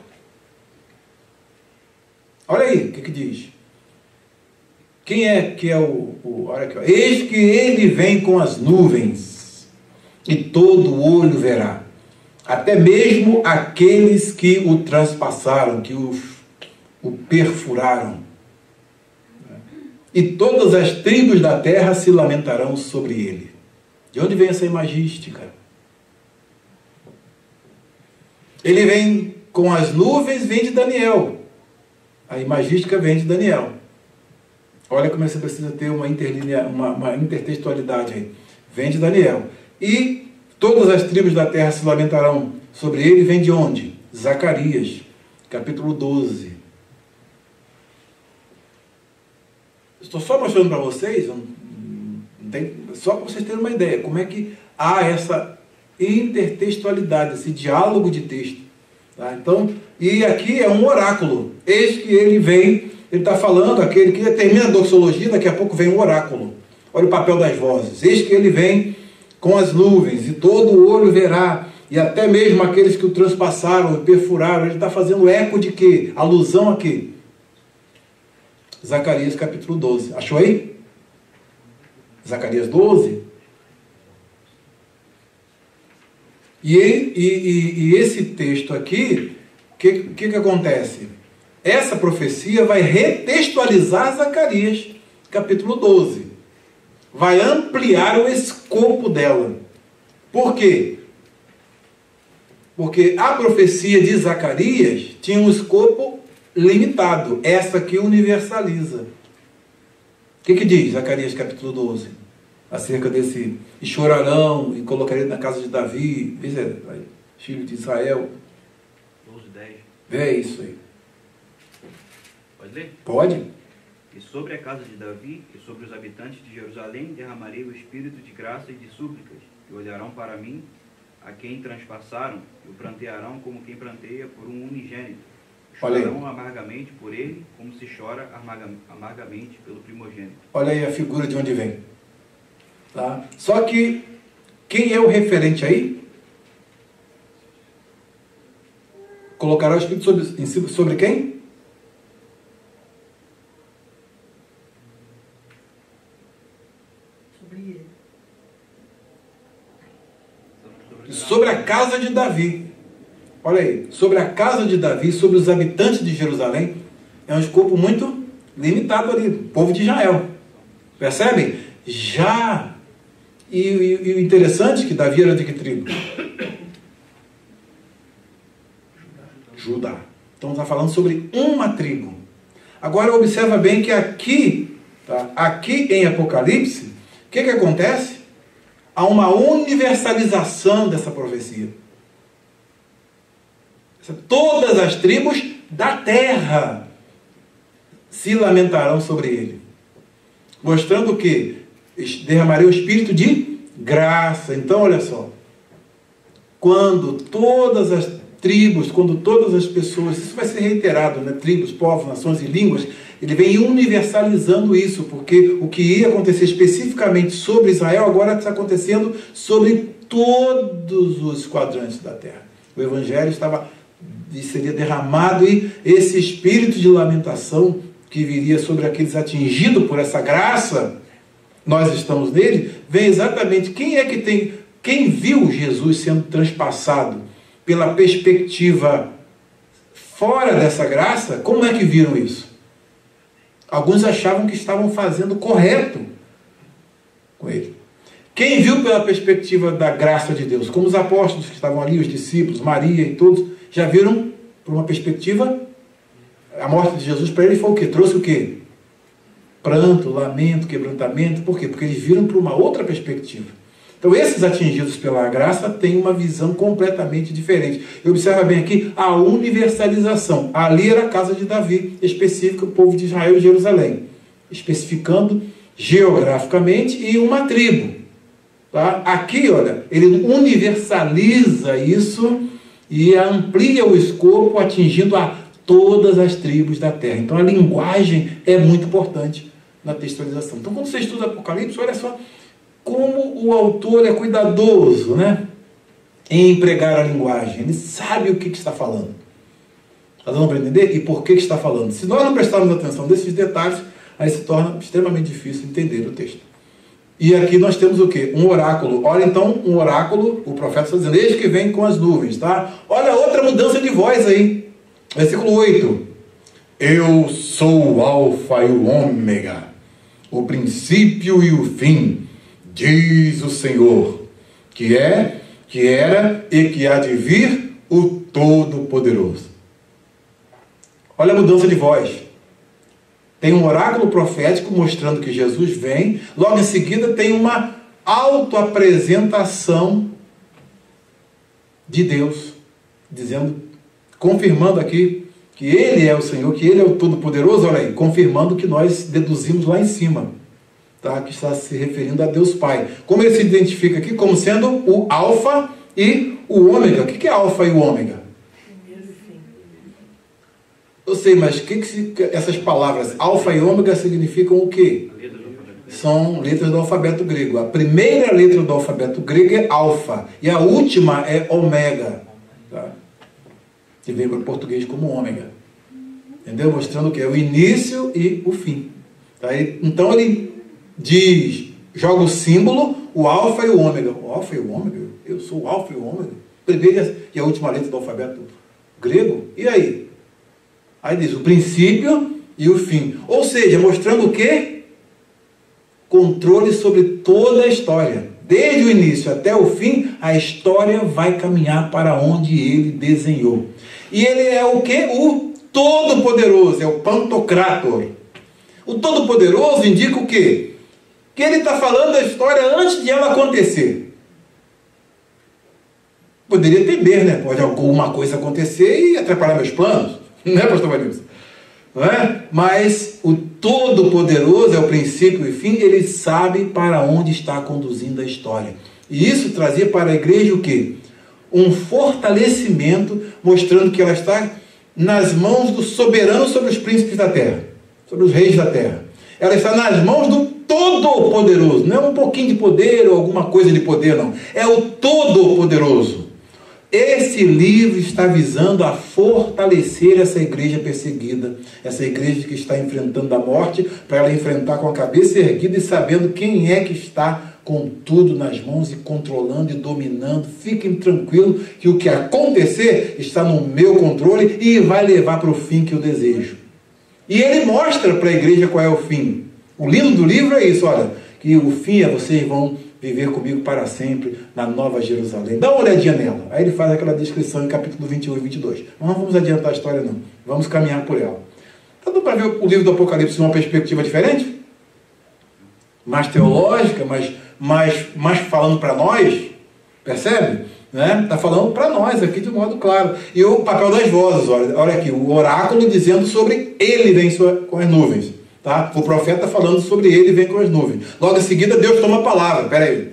Olha aí o que diz. Quem é que é olha aqui, ó. Eis que ele vem com as nuvens, e todo olho verá, até mesmo aqueles que o transpassaram, que o perfuraram. E todas as tribos da terra se lamentarão sobre ele. De onde vem essa imagística? Ele vem com as nuvens, vem de Daniel. A imagística vem de Daniel. Olha como você precisa ter uma intertextualidade aí. Vem de Daniel. E todas as tribos da terra se lamentarão sobre ele. Vem de onde? Zacarias, capítulo 12. Estou só mostrando para vocês, só para vocês terem uma ideia, como é que há essa intertextualidade, esse diálogo de texto. Tá? Então, e aqui é um oráculo. Eis que ele vem, ele está falando, aquele que termina a doxologia, daqui a pouco vem um oráculo. Olha o papel das vozes. Eis que ele vem com as nuvens, e todo o olho verá, e até mesmo aqueles que o transpassaram e perfuraram, ele está fazendo eco de quê? Alusão a quê? Zacarias capítulo 12. Achou aí? Zacarias 12. E esse texto aqui, o que acontece? Essa profecia vai retextualizar Zacarias capítulo 12. Vai ampliar o escopo dela. Por quê? Porque a profecia de Zacarias tinha um escopo limitado. Essa aqui universaliza. O que diz Zacarias capítulo 12? Acerca desse, e chorarão, e colocarei na casa de Davi, filho de Israel. 12:10. Vê isso aí. Pode ler? Pode. E sobre a casa de Davi e sobre os habitantes de Jerusalém derramarei o espírito de graça e de súplicas, e olharão para mim, a quem transpassaram, e o prantearão como quem pranteia por um unigênito. Chorarão amargamente por ele, como se chora amargamente pelo primogênito. Olha aí a figura de onde vem. Tá? Só que, quem é o referente aí? Colocará o Espírito sobre quem? Sobre ele. Sobre a casa de Davi. Olha aí, sobre a casa de Davi, sobre os habitantes de Jerusalém, é um escopo muito limitado ali, o povo de Israel. Percebem? Já. E o interessante é que Davi era de que tribo? Judá. Então está falando sobre uma tribo. Agora observa bem que aqui, tá? Aqui em Apocalipse, o que acontece? Há uma universalização dessa profecia. Todas as tribos da terra se lamentarão sobre ele. Mostrando que derramarei o espírito de graça. Então, olha só. Quando todas as tribos, quando todas as pessoas, isso vai ser reiterado, né? Tribos, povos, nações e línguas, ele vem universalizando isso, porque o que ia acontecer especificamente sobre Israel, agora está acontecendo sobre todos os quadrantes da terra. O evangelho seria derramado e esse espírito de lamentação que viria sobre aqueles atingidos por essa graça, nós estamos nele, vem exatamente quem viu Jesus sendo transpassado pela perspectiva fora dessa graça, como é que viram isso? Alguns achavam que estavam fazendo correto com ele. Quem viu pela perspectiva da graça de Deus, como os apóstolos que estavam ali, os discípulos, Maria e todos, já viram por uma perspectiva, a morte de Jesus para ele foi o quê? Trouxe o quê? Pranto, lamento, quebrantamento. Por quê? Porque eles viram por uma outra perspectiva. Então esses atingidos pela graça têm uma visão completamente diferente. E observa bem aqui a universalização. Ali era a casa de Davi, específica o povo de Israel e Jerusalém. Especificando geograficamente e uma tribo. Tá? Aqui, olha, ele universaliza isso e amplia o escopo, atingindo a todas as tribos da terra. Então a linguagem é muito importante na textualização. Então quando você estuda Apocalipse, olha só como o autor é cuidadoso, né, em empregar a linguagem. Ele sabe o que está falando. Está dando para entender? E por que está falando? Se nós não prestarmos atenção nesses detalhes, aí se torna extremamente difícil entender o texto. E aqui nós temos o quê? Um oráculo. Olha então, um oráculo, o profeta está dizendo, eis que vem com as nuvens, tá? Olha outra mudança de voz aí. Versículo 8. Eu sou o Alfa e o Ômega, o princípio e o fim, diz o Senhor, que é, que era e que há de vir o Todo-Poderoso. Olha a mudança de voz. Tem um oráculo profético mostrando que Jesus vem. Logo em seguida tem uma autoapresentação de Deus, dizendo, confirmando aqui que Ele é o Senhor, que Ele é o Todo-Poderoso. Olha aí, confirmando o que nós deduzimos lá em cima, tá? Que está se referindo a Deus Pai. Como ele se identifica aqui? Como sendo o Alfa e o Ômega. O que é Alfa e o Ômega? Eu sei, mas essas palavras Alfa e Ômega significam o quê? são letras do alfabeto grego. A primeira letra do alfabeto grego é alfa e a última é ômega, tá? Que vem para o português como ômega. Entendeu? Mostrando que é o início e o fim. Tá? Então ele diz, joga o símbolo, o alfa e o ômega. O alfa e o ômega? Eu sou o alfa e o ômega? Primeira e a última letra do alfabeto grego? E aí? Aí diz o princípio e o fim. Ou seja, mostrando o quê? Controle sobre toda a história. Desde o início até o fim, a história vai caminhar para onde ele desenhou. E ele é o quê? O Todo-Poderoso, é o Pantocrator. O Todo-Poderoso indica o quê? Que ele está falando da história antes de ela acontecer. Poderia temer, né? Pode alguma coisa acontecer e atrapalhar meus planos. Não é, pastor Valilson? Não é? Mas o Todo-Poderoso é o princípio e fim, ele sabe para onde está conduzindo a história. E isso trazia para a igreja o quê? Um fortalecimento, mostrando que ela está nas mãos do soberano sobre os príncipes da terra, sobre os reis da terra. Ela está nas mãos do Todo-Poderoso. Não é um pouquinho de poder ou alguma coisa de poder, não. É o Todo-Poderoso. Esse livro está visando a fortalecer essa igreja perseguida, essa igreja que está enfrentando a morte, para ela enfrentar com a cabeça erguida e sabendo quem é que está com tudo nas mãos e controlando e dominando. Fiquem tranquilos que o que acontecer está no meu controle e vai levar para o fim que eu desejo. E ele mostra para a igreja qual é o fim. O lindo do livro é isso, olha, que o fim é vocês vão viver comigo para sempre na Nova Jerusalém. Dá uma olhadinha nela. Aí ele faz aquela descrição em capítulo 21 e 22. Mas não vamos adiantar a história não. Vamos caminhar por ela. Tá dando para ver o livro do Apocalipse de uma perspectiva diferente? Mais teológica, mais falando para nós. Percebe? Né? Está falando para nós aqui de modo claro. E o papel das vozes, olha aqui, o oráculo dizendo sobre ele vem com as nuvens. Tá? O profeta falando sobre ele vem com as nuvens. Logo em seguida Deus toma a palavra. Espera aí.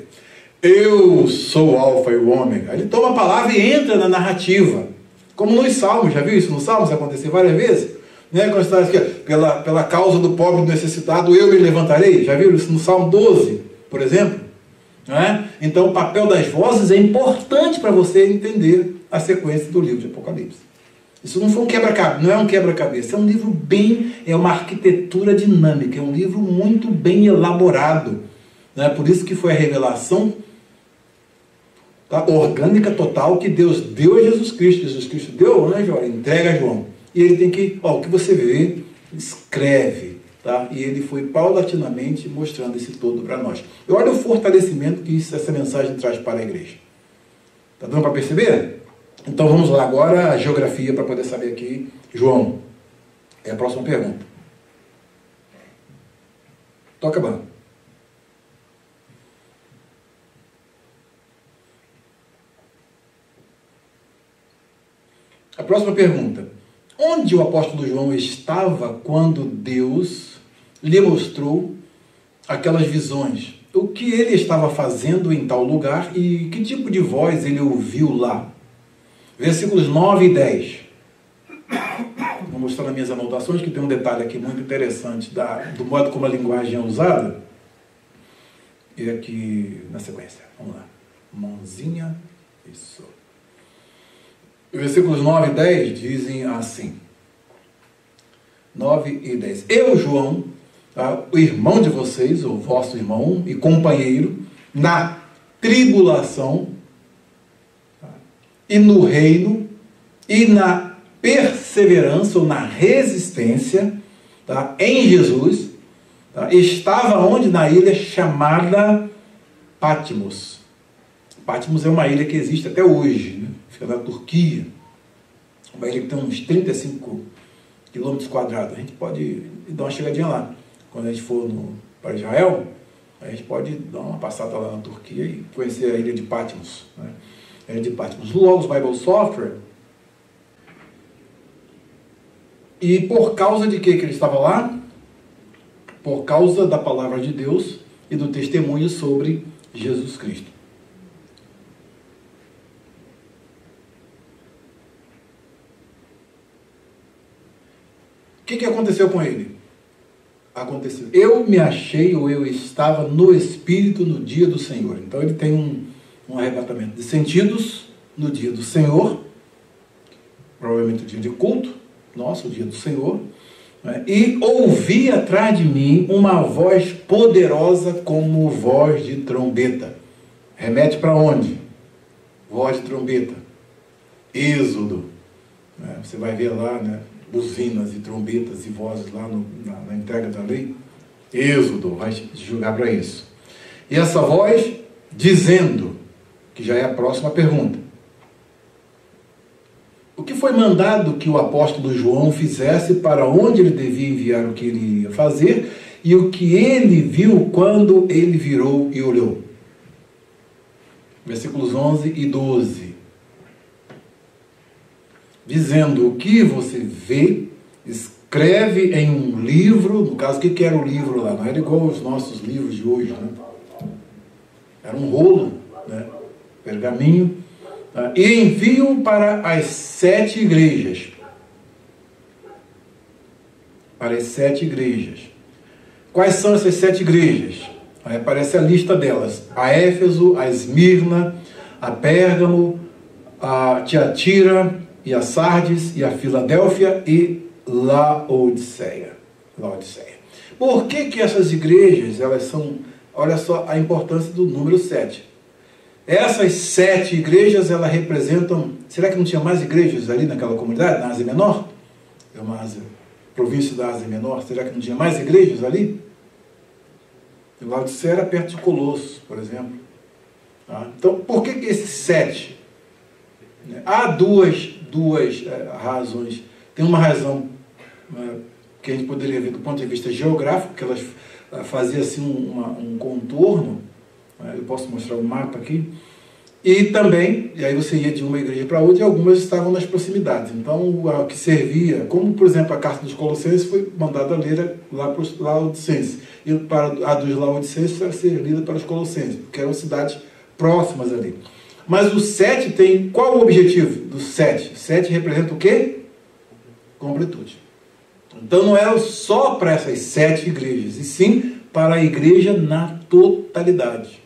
Eu sou o alfa e o ômega. Ele toma a palavra e entra na narrativa. Como nos salmos, já viu isso nos salmos acontecer várias vezes? Né? Quando está aqui, pela causa do pobre e do necessitado eu me levantarei. Já viu isso no Salmo 12, por exemplo? Não é? Então o papel das vozes é importante para você entender a sequência do livro de Apocalipse. Isso não foi não é um quebra-cabeça, é um livro é uma arquitetura dinâmica, é um livro muito bem elaborado. Né? Por isso que foi a revelação, tá, orgânica total que Deus deu a Jesus Cristo. Jesus Cristo deu ao anjo, entrega a João. E ele tem que, o que você vê, escreve. Tá? E ele foi paulatinamente mostrando esse todo para nós. E olha o fortalecimento que essa mensagem traz para a igreja. Está dando para perceber? Então vamos lá agora a geografia para poder saber aqui. João, é a próxima pergunta. Estou acabando. A próxima pergunta. Onde o apóstolo João estava quando Deus lhe mostrou aquelas visões? O que ele estava fazendo em tal lugar e que tipo de voz ele ouviu lá? Versículos 9 e 10. Vou mostrar nas minhas anotações que tem um detalhe aqui muito interessante do modo como a linguagem é usada. E aqui na sequência. Vamos lá. Mãozinha. Isso. Versículos 9 e 10 dizem assim. 9 e 10. Eu, João, tá, o irmão de vocês, o vosso irmão e companheiro, na tribulação, tá, e no reino, e na perseverança, ou na resistência, tá, em Jesus, tá, estava onde? Na ilha chamada Patmos. Patmos é uma ilha que existe até hoje, né? Fica na Turquia. Uma ilha que tem uns 35 quilômetros quadrados. A gente pode dar uma chegadinha lá. Quando a gente for para Israel, a gente pode dar uma passada lá na Turquia e conhecer a ilha de Patmos. Né? A ilha de Patmos. Logos Bible Software. E por causa de que ele estava lá? Por causa da palavra de Deus e do testemunho sobre Jesus Cristo. O que aconteceu com ele? aconteceu. Eu me achei, ou eu estava no Espírito no dia do Senhor. Então ele tem um arrebatamento de sentidos no dia do Senhor, provavelmente o dia de culto, nosso, o dia do Senhor, né? E ouvi atrás de mim uma voz poderosa como voz de trombeta. Remete para onde? Voz de trombeta. Êxodo. Né? Você vai ver lá, né? Buzinas e trombetas e vozes lá na entrega da lei. Êxodo vai julgar para isso. E essa voz dizendo, que já é a próxima pergunta: o que foi mandado que o apóstolo João fizesse, para onde ele devia enviar o que ele iria fazer, e o que ele viu quando ele virou e olhou? Versículos 11 e 12. Dizendo: o que você vê, escreve em um livro. No caso, o que era o livro lá? Não era igual aos nossos livros de hoje, né? Era um rolo, né? Pergaminho. E envio para as 7 igrejas. Para as 7 igrejas. Quais são essas 7 igrejas? Aí aparece a lista delas: a Éfeso, a Esmirna, a Pérgamo, a Tiatira, e a Sardes, e a Filadélfia, e Laodiceia. Por que essas igrejas, elas são... Olha só a importância do número 7. Essas 7 igrejas, elas representam... Será que não tinha mais igrejas ali naquela comunidade, na Ásia Menor? É uma província da Ásia Menor. Será que não tinha mais igrejas ali? Laodiceia era perto de Colossos, por exemplo. Então, por que esses 7? Há duas razões. Tem uma razão que a gente poderia ver do ponto de vista geográfico, que elas faziam assim um contorno. Eu posso mostrar o mapa aqui. E também, e aí você ia de uma igreja para outra, e algumas estavam nas proximidades. Então, a que servia, como por exemplo a carta dos Colossenses, foi mandada a ler lá para os Laodicenses. E para a dos Laodicenses vai ser lida para os Colossenses, porque eram cidades próximas ali. Mas o 7 tem... Qual o objetivo do 7? 7 representa o quê? Completude. Então não era só para essas 7 igrejas, e sim para a igreja na totalidade.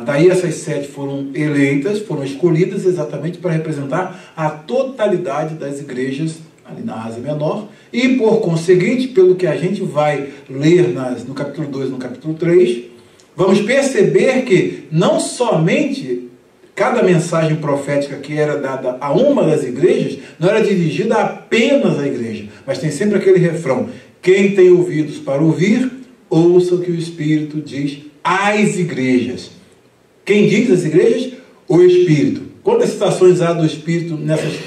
Daí essas 7 foram eleitas, foram escolhidas exatamente para representar a totalidade das igrejas ali na Ásia Menor, e por conseguinte, pelo que a gente vai ler no capítulo 2 e no capítulo 3, vamos perceber que não somente cada mensagem profética que era dada a uma das igrejas não era dirigida apenas à igreja, mas tem sempre aquele refrão: quem tem ouvidos para ouvir, ouça o que o Espírito diz às igrejas. Quem diz às igrejas? O Espírito. Quantas citações há do Espírito nessas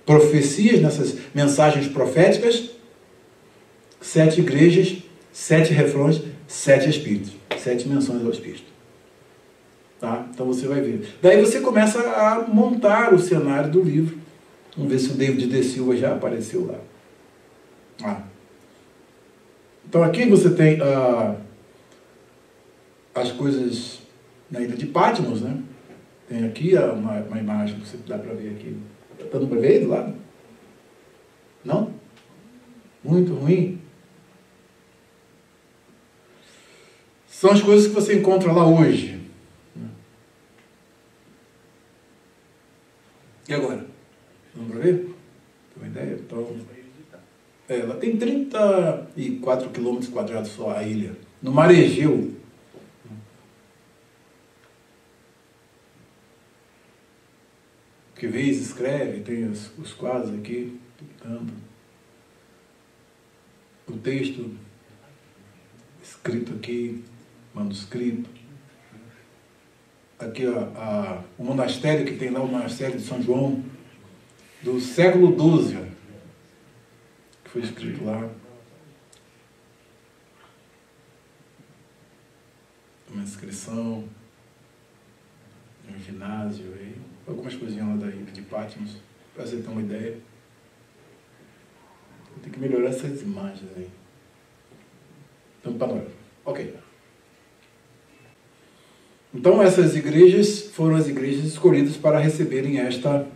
profecias, nessas mensagens proféticas? 7 igrejas, 7 refrões, 7 Espíritos. 7 menções ao Espírito. Tá? Então você vai ver. Daí você começa a montar o cenário do livro. Vamos ver se o David de Silva já apareceu lá. Então aqui você tem as coisas na ilha de Patmos, né? Tem aqui uma imagem que você dá para ver aqui. Está dando para ver aí do lado? Não? Muito ruim. São as coisas que você encontra lá hoje. E agora? Vamos para ver? Tem uma ideia? Então, ela tem 34 quilômetros quadrados só, a ilha. No Mar Egeu. Que vez escreve, tem os quadros aqui, pintando. O texto escrito aqui, manuscrito. Aqui o monastério que tem lá, o monastério de São João, do século XII, que foi escrito lá. Uma inscrição, um ginásio aí, algumas coisinhas lá da ilha de Patmos, para você ter uma ideia. Tem que melhorar essas imagens aí. Então, panorama. Ok. Então, essas igrejas foram as igrejas escolhidas para receberem esta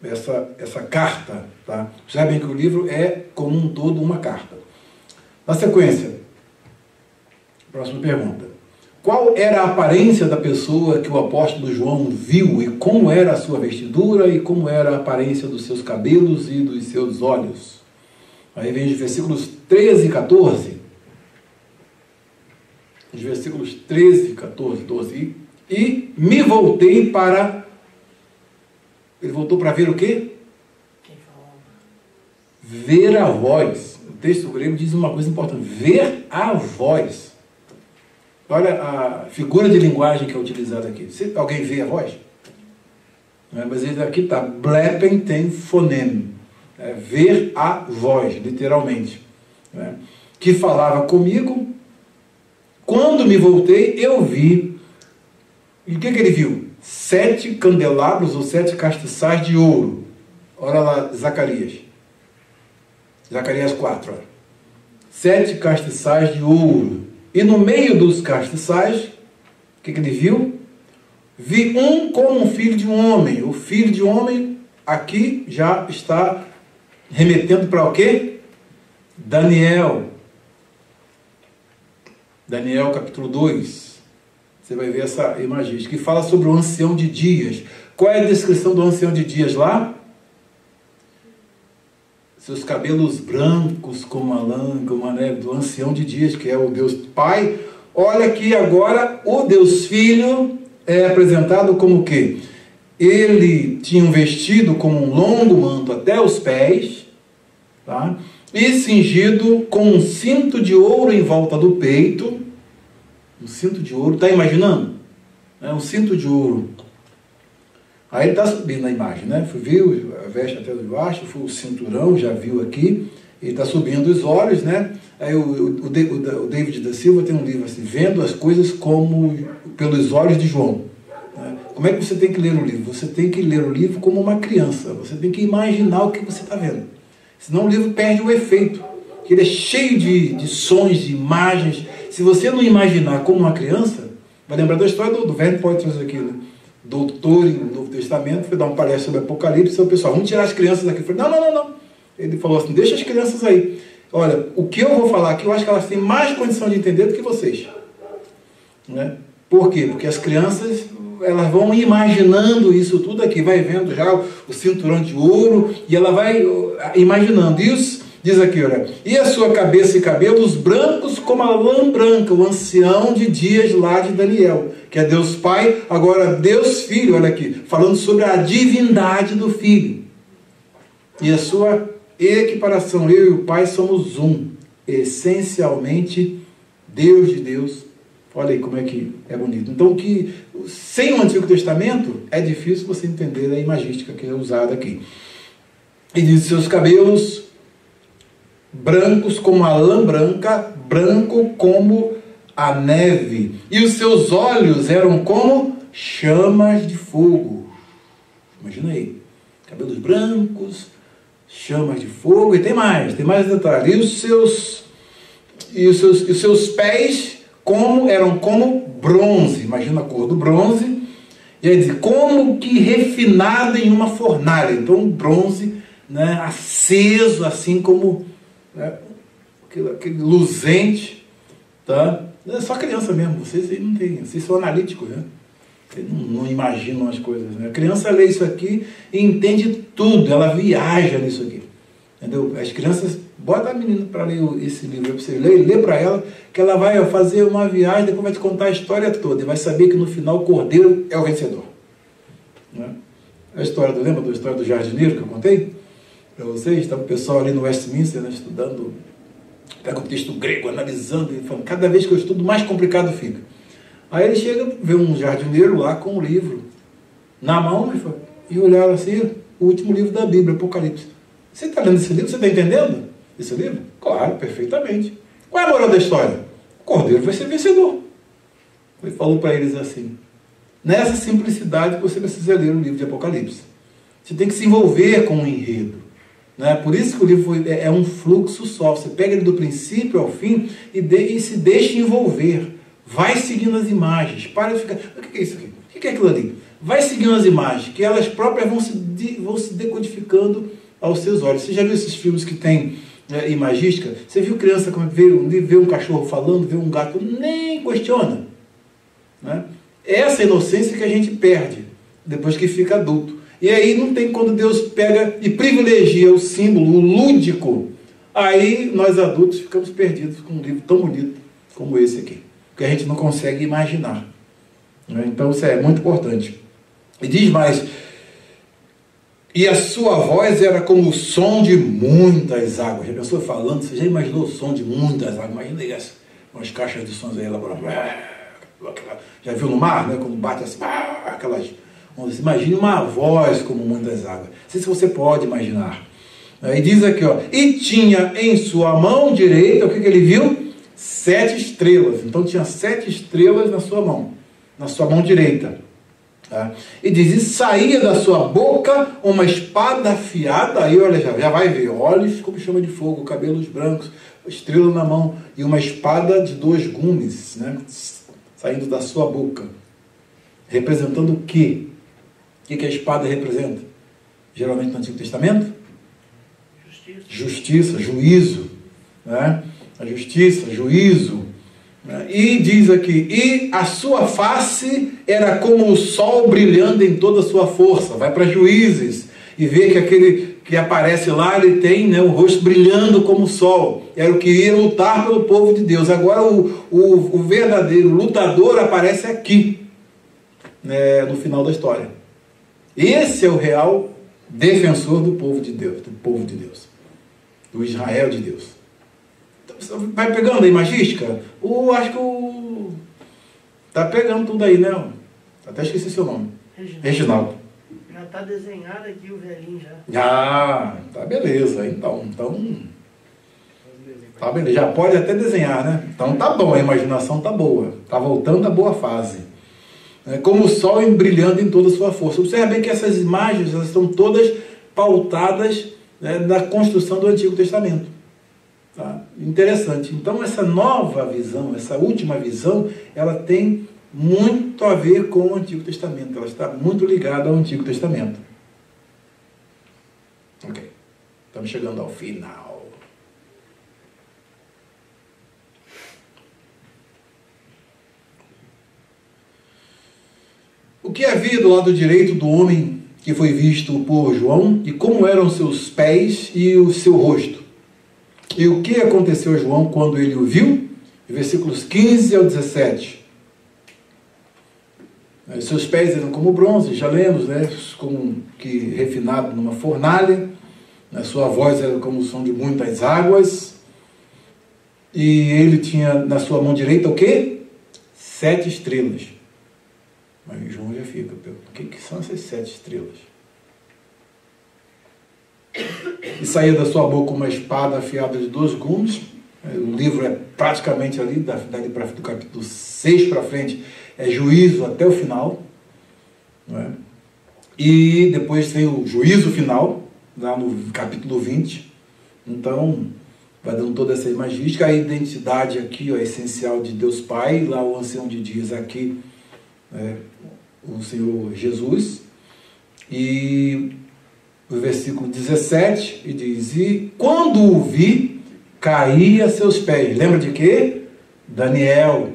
essa carta. Tá? Sabem que o livro é, como um todo, uma carta. Na sequência, próxima pergunta. Qual era a aparência da pessoa que o apóstolo João viu e como era a sua vestidura e como era a aparência dos seus cabelos e dos seus olhos? Aí vem os versículos 13 e 14. Os versículos 13, 14, 12. E me voltei para... Ele voltou para ver o quê? Quem falava? Ver a voz. O texto grego diz uma coisa importante. Ver a voz. Olha a figura de linguagem que é utilizada aqui. Se alguém vê a voz? Mas ele aqui está. Blepen tem fonem. Ver a voz, literalmente. Que falava comigo. Quando me voltei, eu vi. E o que ele viu? 7 candelabros ou 7 castiçais de ouro. Olha lá, Zacarias. Zacarias 4. Olha. 7 castiçais de ouro. E no meio dos castiçais, o que ele viu? Vi um como um filho de um homem. O filho de homem aqui já está remetendo para o quê? Daniel. Daniel capítulo 2. Você vai ver essa imagem que fala sobre o ancião de dias. Qual é a descrição do ancião de dias lá? Seus cabelos brancos como a lã, como a neve, do ancião de dias, que é o Deus Pai. Olha que agora o Deus Filho é apresentado como o quê? Ele tinha um vestido como um longo manto até os pés, tá? E cingido com um cinto de ouro em volta do peito. Um cinto de ouro, está imaginando? Um cinto de ouro. Aí ele está subindo a imagem, né? Viu a veste até debaixo, foi o cinturão, já viu aqui. Ele está subindo os olhos, né? Aí o David da Silva tem um livro assim, Vendo as Coisas como pelos Olhos de João. Como é que você tem que ler o livro? Você tem que ler o livro como uma criança. Você tem que imaginar o que você está vendo. Senão o livro perde o efeito. Ele é cheio de sons, de imagens. Se você não imaginar como uma criança, vai lembrar da história do Verne Poitras aqui, né? Doutor em Novo Testamento, foi dar uma palestra sobre Apocalipse, e o pessoal, vamos tirar as crianças daqui. Eu falei, não. Ele falou assim, deixa as crianças aí. Olha, o que eu vou falar aqui, eu acho que elas têm mais condição de entender do que vocês. Né? Por quê? Porque as crianças, elas vão imaginando isso tudo aqui, vai vendo já o cinturão de ouro, e ela vai imaginando isso. Diz aqui, olha, e a sua cabeça e cabelos brancos como a lã branca, o ancião de dias lá de Daniel, que é Deus Pai, agora Deus Filho, olha aqui, falando sobre a divindade do Filho. E a sua equiparação, eu e o Pai somos um, essencialmente Deus de Deus. Olha aí como é que é bonito. Então, que sem o Antigo Testamento, é difícil você entender a imagística que é usada aqui. E diz, seus cabelos brancos como a lã branca, branco como a neve. E os seus olhos eram como chamas de fogo. Imagina aí. Cabelos brancos, chamas de fogo. E tem mais detalhes. E os seus pés eram como bronze. Imagina a cor do bronze. E aí diz, como que refinado em uma fornalha. Então, um bronze, né, aceso, assim como... aquele luzente, tá? É só criança mesmo, vocês aí não tem, vocês são analíticos, né? Vocês não imaginam as coisas, né? A criança lê isso aqui e entende tudo, ela viaja nisso aqui, entendeu? As crianças, bota a menina para ler esse livro para você ler, lê para ela, que ela vai fazer uma viagem, depois vai te contar a história toda, e vai saber que no final o cordeiro é o vencedor, né? Lembra da história do jardineiro que eu contei para vocês? Estava o pessoal ali no Westminster, né, estudando, pega o texto grego, analisando, e falando, cada vez que eu estudo, mais complicado fica. Aí ele chega, vê um jardineiro lá com um livro na mão, e olharam assim, o último livro da Bíblia, Apocalipse. Você está lendo esse livro? Você está entendendo esse livro? Claro, perfeitamente. Qual é a moral da história? O cordeiro vai ser vencedor. Ele falou para eles assim, nessa simplicidade que você precisa ler o livro de Apocalipse. Você tem que se envolver com o enredo. Né? Por isso que o livro é um fluxo só. Você pega ele do princípio ao fim e se deixa envolver vai seguindo as imagens, para de ficar, o que é isso aqui? O que é aquilo ali? Vai seguindo as imagens, que elas próprias vão se decodificando aos seus olhos. Você já viu esses filmes que tem imagística? Você viu criança quando vê um cachorro falando, vê um gato, nem questiona, né? Essa inocência que a gente perde depois que fica adulto. E aí não tem, quando Deus pega e privilegia o símbolo, o lúdico, aí nós adultos ficamos perdidos com um livro tão bonito como esse aqui, que a gente não consegue imaginar, né? Então isso é muito importante. E diz mais: e a sua voz era como o som de muitas águas. Já pensou falando? Você já imaginou o som de muitas águas? Imagina isso, umas caixas de sons aí elaboradas. Já viu no mar, né? Quando bate assim, aquelas ondas. Imagine uma voz como muitas águas. Não sei se você pode imaginar. E diz aqui, ó, e tinha em sua mão direita, o que ele viu? 7 estrelas. Então tinha 7 estrelas na sua mão direita. Tá? E diz, e saía da sua boca uma espada afiada. Aí olha, já vai ver, olhos como chama de fogo, cabelos brancos, estrela na mão e uma espada de 2 gumes, né? Saindo da sua boca. Representando o quê? O que a espada representa? Geralmente no Antigo Testamento? Justiça, juízo, né? A justiça, juízo, né? E diz aqui, e a sua face era como o sol brilhando em toda a sua força. Vai para Juízes e vê que aquele que aparece lá, ele tem, né, o rosto brilhando como o sol. Era o que ia lutar pelo povo de Deus. Agora o verdadeiro lutador aparece aqui, né, no final da história. Esse é o real defensor do povo de Deus, do Israel de Deus. Então, vai pegando a imagística? Acho que tá pegando tudo aí, né? Até esqueci seu nome. Reginaldo. Já está desenhado aqui o velhinho já. Ah, tá beleza. Então, tá beleza. Já pode até desenhar, né? Então tá bom, a imaginação tá boa. Tá voltando à boa fase. Como o sol brilhando em toda a sua força. Observe bem que essas imagens, elas estão todas pautadas, né, na construção do Antigo Testamento. Tá? Interessante. Então essa nova visão, essa última visão, ela tem muito a ver com o Antigo Testamento. Ela está muito ligada ao Antigo Testamento. Ok. Estamos chegando ao final. O que havia do lado direito do homem que foi visto por João, e como eram seus pés e o seu rosto? E o que aconteceu a João quando ele o viu? Versículos 15 ao 17. Seus pés eram como bronze, já lemos, né? Como que refinado numa fornalha. A sua voz era como o som de muitas águas. E ele tinha na sua mão direita o quê? 7 estrelas. Mas João já fica, o que são essas 7 estrelas? E saía da sua boca uma espada afiada de 2 gumes. O livro é praticamente ali, do capítulo 6 para frente, é juízo até o final. Não é? E depois tem o juízo final, lá no capítulo 20. Então, vai dando toda essa imagística. A identidade aqui, ó, essencial de Deus Pai, lá o ancião de dias aqui, o Senhor Jesus. E o versículo 17, e diz, e quando o vi, caí a seus pés. Lembra de quê? Daniel,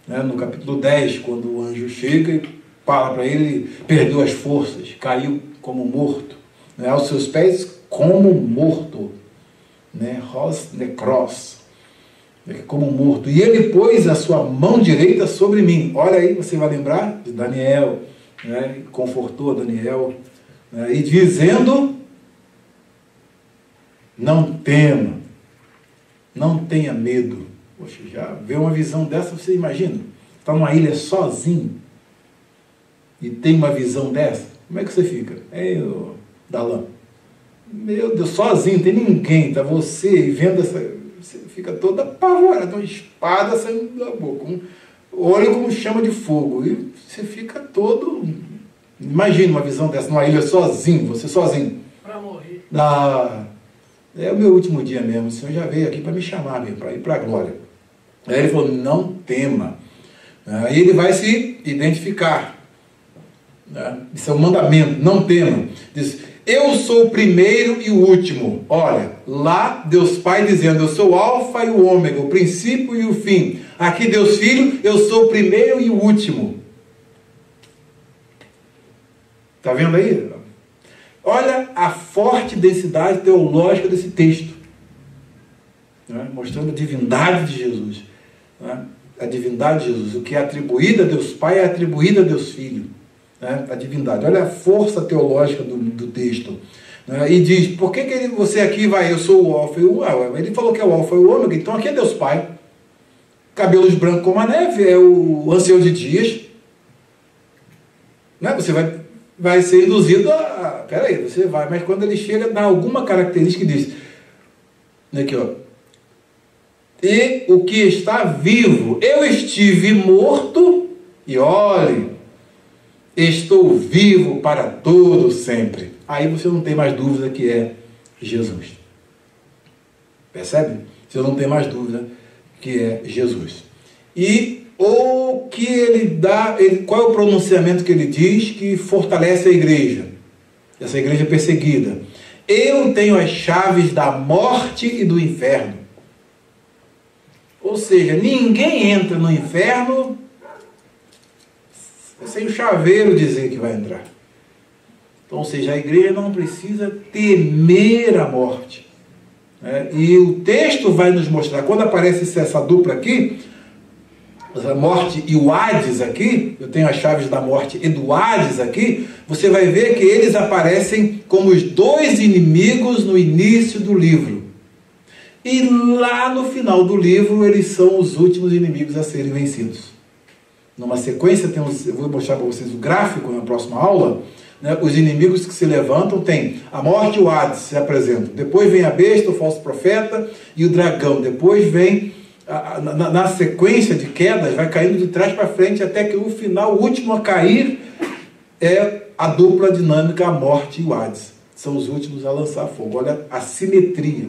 né, no capítulo 10, quando o anjo chega e fala para ele, perdeu as forças, caiu como morto, né, aos seus pés como morto, né, ros necros, como morto. E ele pôs a sua mão direita sobre mim. Olha aí, você vai lembrar de Daniel, né, confortou Daniel, né, e dizendo, não tema, não tenha medo. Poxa, já vê uma visão dessa, você imagina? Está numa ilha sozinho e tem uma visão dessa, como é que você fica? Darlan, meu Deus, sozinho, não tem ninguém, tá você vendo essa, você fica toda apavorada, uma espada saindo da boca, olho como chama de fogo, e você fica todo, imagina uma visão dessa, numa ilha sozinho, você sozinho. Para morrer. É o meu último dia mesmo, o Senhor já veio aqui para me chamar mesmo, para ir para a glória. Aí ele falou, não tema, Aí ele vai se identificar. Isso é um mandamento, não tema. Diz: eu sou o primeiro e o último. Olha, lá Deus Pai dizendo: eu sou o alfa e o ômega, o princípio e o fim. Aqui Deus Filho: eu sou o primeiro e o último. Está vendo aí? Olha a forte densidade teológica desse texto, mostrando a divindade de Jesus. A divindade de Jesus, o que é atribuído a Deus Pai é atribuído a Deus Filho. A divindade. Olha a força teológica do texto. E diz: por que você aqui vai, eu sou o alfa e o ômega? Ele falou que é o alfa e o ômega, então aqui é Deus Pai. Cabelos brancos como a neve, é o ancião de dias. Você vai ser induzido a... Peraí, você vai, mas quando ele chega, dá alguma característica e diz... Aqui, ó. E o que está vivo, eu estive morto, e olhe, estou vivo para todo sempre. Aí você não tem mais dúvida que é Jesus. Percebe? Você não tem mais dúvida que é Jesus. E o que ele dá, qual é o pronunciamento que ele diz que fortalece a igreja? Essa igreja perseguida. Eu tenho as chaves da morte e do inferno. Ou seja, ninguém entra no inferno sem o chaveiro dizer que vai entrar. Então, ou seja, a igreja não precisa temer a morte. E o texto vai nos mostrar, quando aparece essa dupla aqui, a morte e o Hades aqui, eu tenho as chaves da morte e do Hades aqui, você vai ver que eles aparecem como os dois inimigos no início do livro. E lá no final do livro, eles são os últimos inimigos a serem vencidos. Numa sequência, eu vou mostrar para vocês o gráfico na próxima aula, os inimigos que se levantam, tem a morte e o Hades se apresentam. Depois vem a besta, o falso profeta e o dragão. Depois vem... Na sequência de quedas, vai caindo de trás para frente, até que o final, o último a cair, é a dupla dinâmica, a morte e o Hades. São os últimos a lançar fogo. Olha a simetria.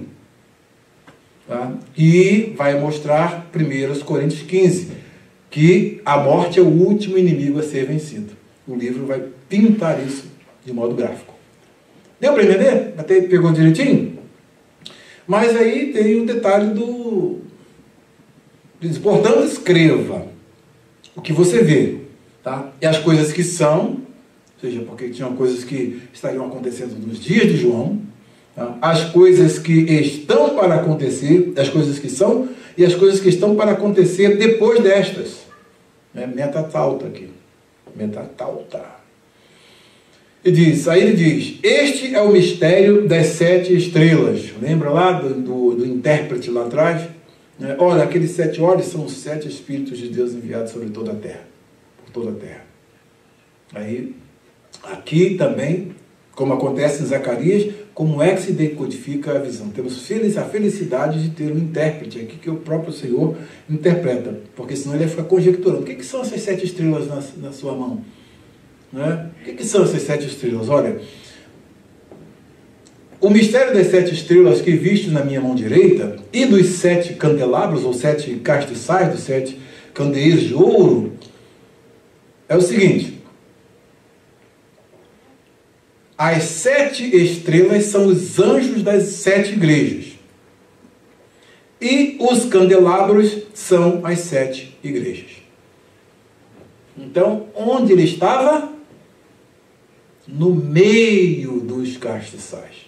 E vai mostrar 1 Coríntios 15, que a morte é o último inimigo a ser vencido. O livro vai pintar isso de modo gráfico. Deu para entender? Até pegou direitinho? Mas aí tem o detalhe diz: portanto, escreva o que você vê, e as coisas que são, ou seja, porque tinham coisas que estariam acontecendo nos dias de João, as coisas que estão para acontecer, as coisas que são, e as coisas que estão para acontecer depois destas. Metatauta aqui. Metatauta. Aí ele diz: este é o mistério das 7 estrelas. Lembra lá do intérprete lá atrás? Olha, aqueles 7 olhos são os 7 Espíritos de Deus enviados sobre toda a terra. Por toda a terra. Aí, aqui também, como acontece em Zacarias, como é que se decodifica a visão? Temos a felicidade de ter um intérprete aqui, que o próprio Senhor interpreta. Porque senão ele ia ficar conjecturando. O que são essas 7 estrelas na sua mão? O que são essas 7 estrelas? Olha... O mistério das 7 estrelas que visto na minha mão direita e dos 7 candelabros, ou 7 castiçais, dos 7 candeeiros de ouro, é o seguinte: as 7 estrelas são os anjos das 7 igrejas. E os candelabros são as 7 igrejas. Então, onde ele estava? No meio dos castiçais.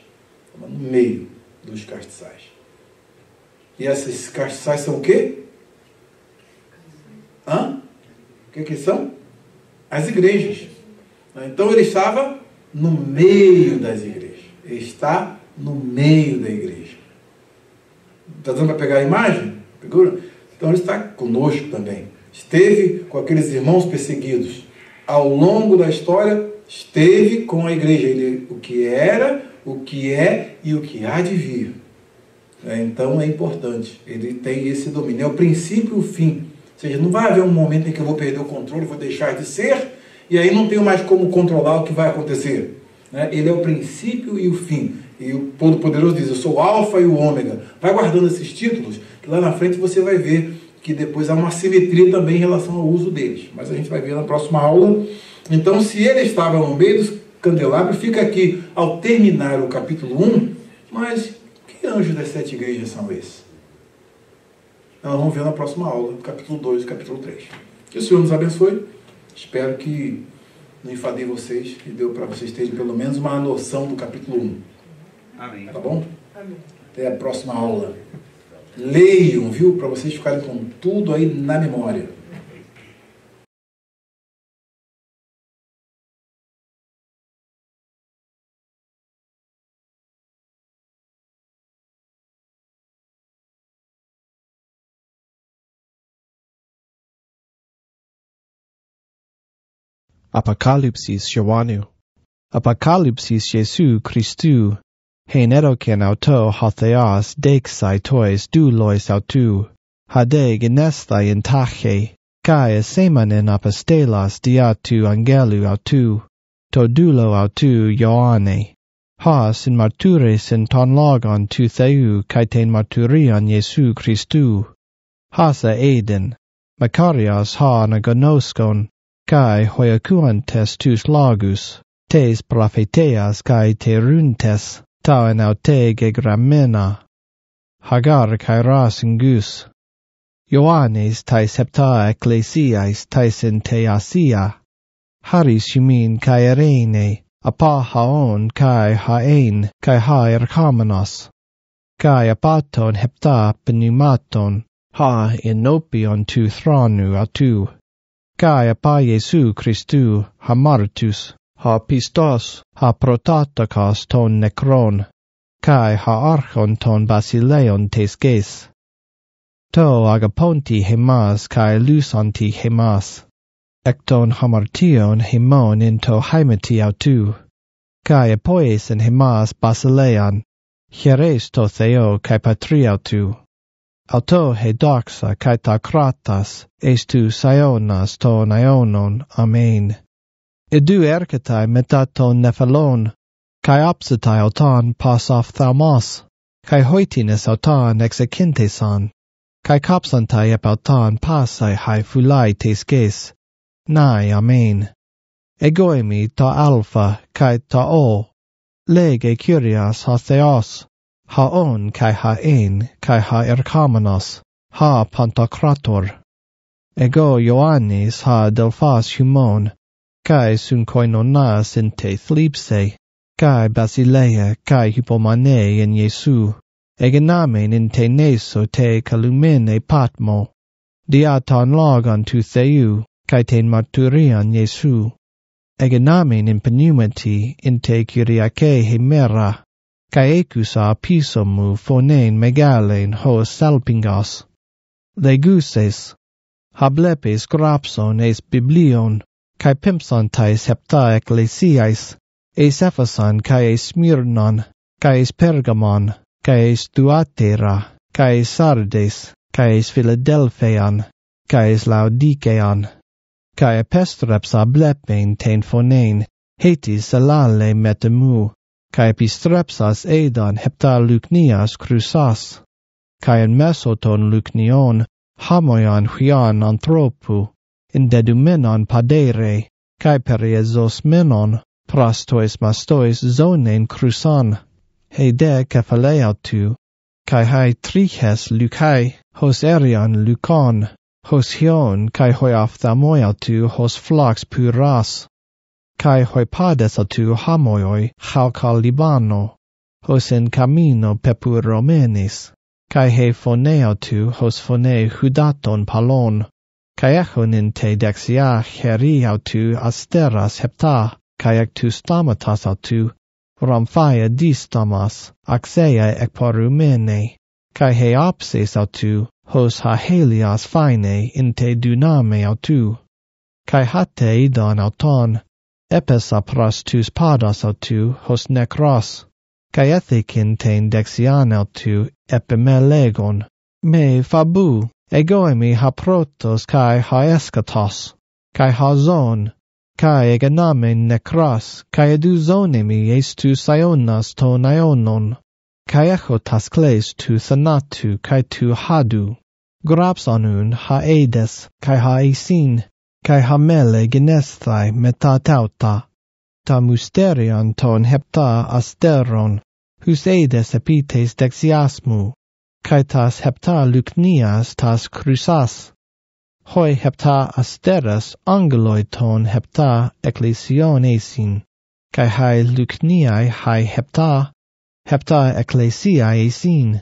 No meio dos castiçais. E esses castiçais são o quê? O que são? As igrejas. Então ele estava no meio das igrejas. Ele está no meio da igreja. Está dando para pegar a imagem? Pegou? Então ele está conosco também. Esteve com aqueles irmãos perseguidos. Ao longo da história, esteve com a igreja. Ele, o que era, o que é e o que há de vir. Então é importante. Ele tem esse domínio. É o princípio e o fim. Ou seja, não vai haver um momento em que eu vou perder o controle, vou deixar de ser, e aí não tenho mais como controlar o que vai acontecer. Ele é o princípio e o fim. E o Todo-Poderoso diz: eu sou o alfa e o ômega. Vai guardando esses títulos, que lá na frente você vai ver que depois há uma simetria também em relação ao uso deles. Mas a gente vai ver na próxima aula. Então, se ele estava no meio dos candelabros, fica aqui ao terminar o capítulo 1, mas que anjos das 7 igrejas são esses? Nós vamos ver na próxima aula, capítulo 2 e capítulo 3. Que o Senhor nos abençoe. Espero que não enfadei vocês e deu para vocês terem pelo menos uma noção do capítulo 1. Amém. Tá bom? Amém. Até a próxima aula. Leiam, viu? Para vocês ficarem com tudo aí na memória. Apocalipsis Joanu. Apocalipsis Jesu Christu. Heineroken auto hatheas dexai tois doulois autu. Hade genesthai in tache. Kai semanen apostelas diatu angelu autu. To doulo autu Joanne. Has in martures in ton logon tu theu kaiten marturion Jesu Christu. Hasa Eden. Makarias ha nagonoskon. Kai hoiakuantes tus lagus, tes propheteas kai teruntes, tauen aute gegramena. Hagar kai rasingus. Ioannes tai septa ecclesiais tais in te asia. Haris humin kai erene, apa haon kai haen kai ha erchamenos. Kai apaton hepta pneumaton, ha inopion tu thronu atu. Kai apa Jesu Christu ha martus, ha pistos, ha protatakos ton nekron, kai ha archon ton basileon tesges. To agaponti hemas kai lusanti hemas. Ekton hamartion hemon into haimeti autu. Kai apoes en hemas basileon, hieres to theo kai patriautu. Auto he doxa kai ta kratas, estu sionas ton ionon, amen. Edu erketai metaton nephalon, kai opsitai auton pas ophthalmos, kai hoitines auton exekintesan, kai kapsantai ep auton pasai hai fulai tesges, nai amen. Egoemi ta alpha kai ta o, lege curias ha theos, ha on kai ha en kai ha erchamenos, ha pantocrator. Ego Ioannis ha delphas humon, kai sun koinonas in te thlipse, kai basileia kai hypomane in Jesu, egenamen in te neso te kalumene patmo, diaton logon tu theu, kai ten marturian Jesu, egenamen in pneumati in te kyriake hemera, kai ekusa pisomu phonen megalen hos salpingos. Leguses, hablepes grapson es biblion, kai pimpson tais hepta ecclesiais, es Epheson kai es Smyrnon, kai es Pergamon, kai es Thuatira, kai es Sardes, kai es Philadelphian, kai es Laodicean, kai epistreps hablepen ten phonen, hetis alale metemu, kai epistrepsas edan hepta luknias krusas, kai en mesoton luknion, hamoian huian anthropu, in dedumenon padere, kai periezos menon, prastois mastois zonen krusan, he de kephaleautu, kai hai triches lukai, hos erion lukon, hos hion kai hoi ophthalmoiautu hos flax puras, kai hoi padesatu hamoioi chaucal Libano, hos en camino pepur Romenis, kai he phoneautu hos phone hudaton palon, kai echon in te dexia heriautu asteras hepta, kai ectu stamatas autu, ramphia distamas, axea ekporumene, kai he apses autu, hos ha helias fine in te duname autu, kai hate idan auton, epes aprastus padas autu hos nekros, kai ethikin ten dexian autu epimelegon, me fabu, egoemi ha protos kai ha eskatos, kai ha zon, kai egenamen nekros, kai edu zonemi estu sionas ton ionon, kai echotas kles tu thanatu kai tu hadu, grapsanun ha edes, kai ha esin, kai ha mele genesthai metatauta, ta mysterion ton hepta asteron, hus edes epites dexiasmu, kai tas hepta luknias tas crusas, hoi hepta asteras angeloi ton hepta ecclesion esin, kai hai lukniai hai hepta ecclesiae esin.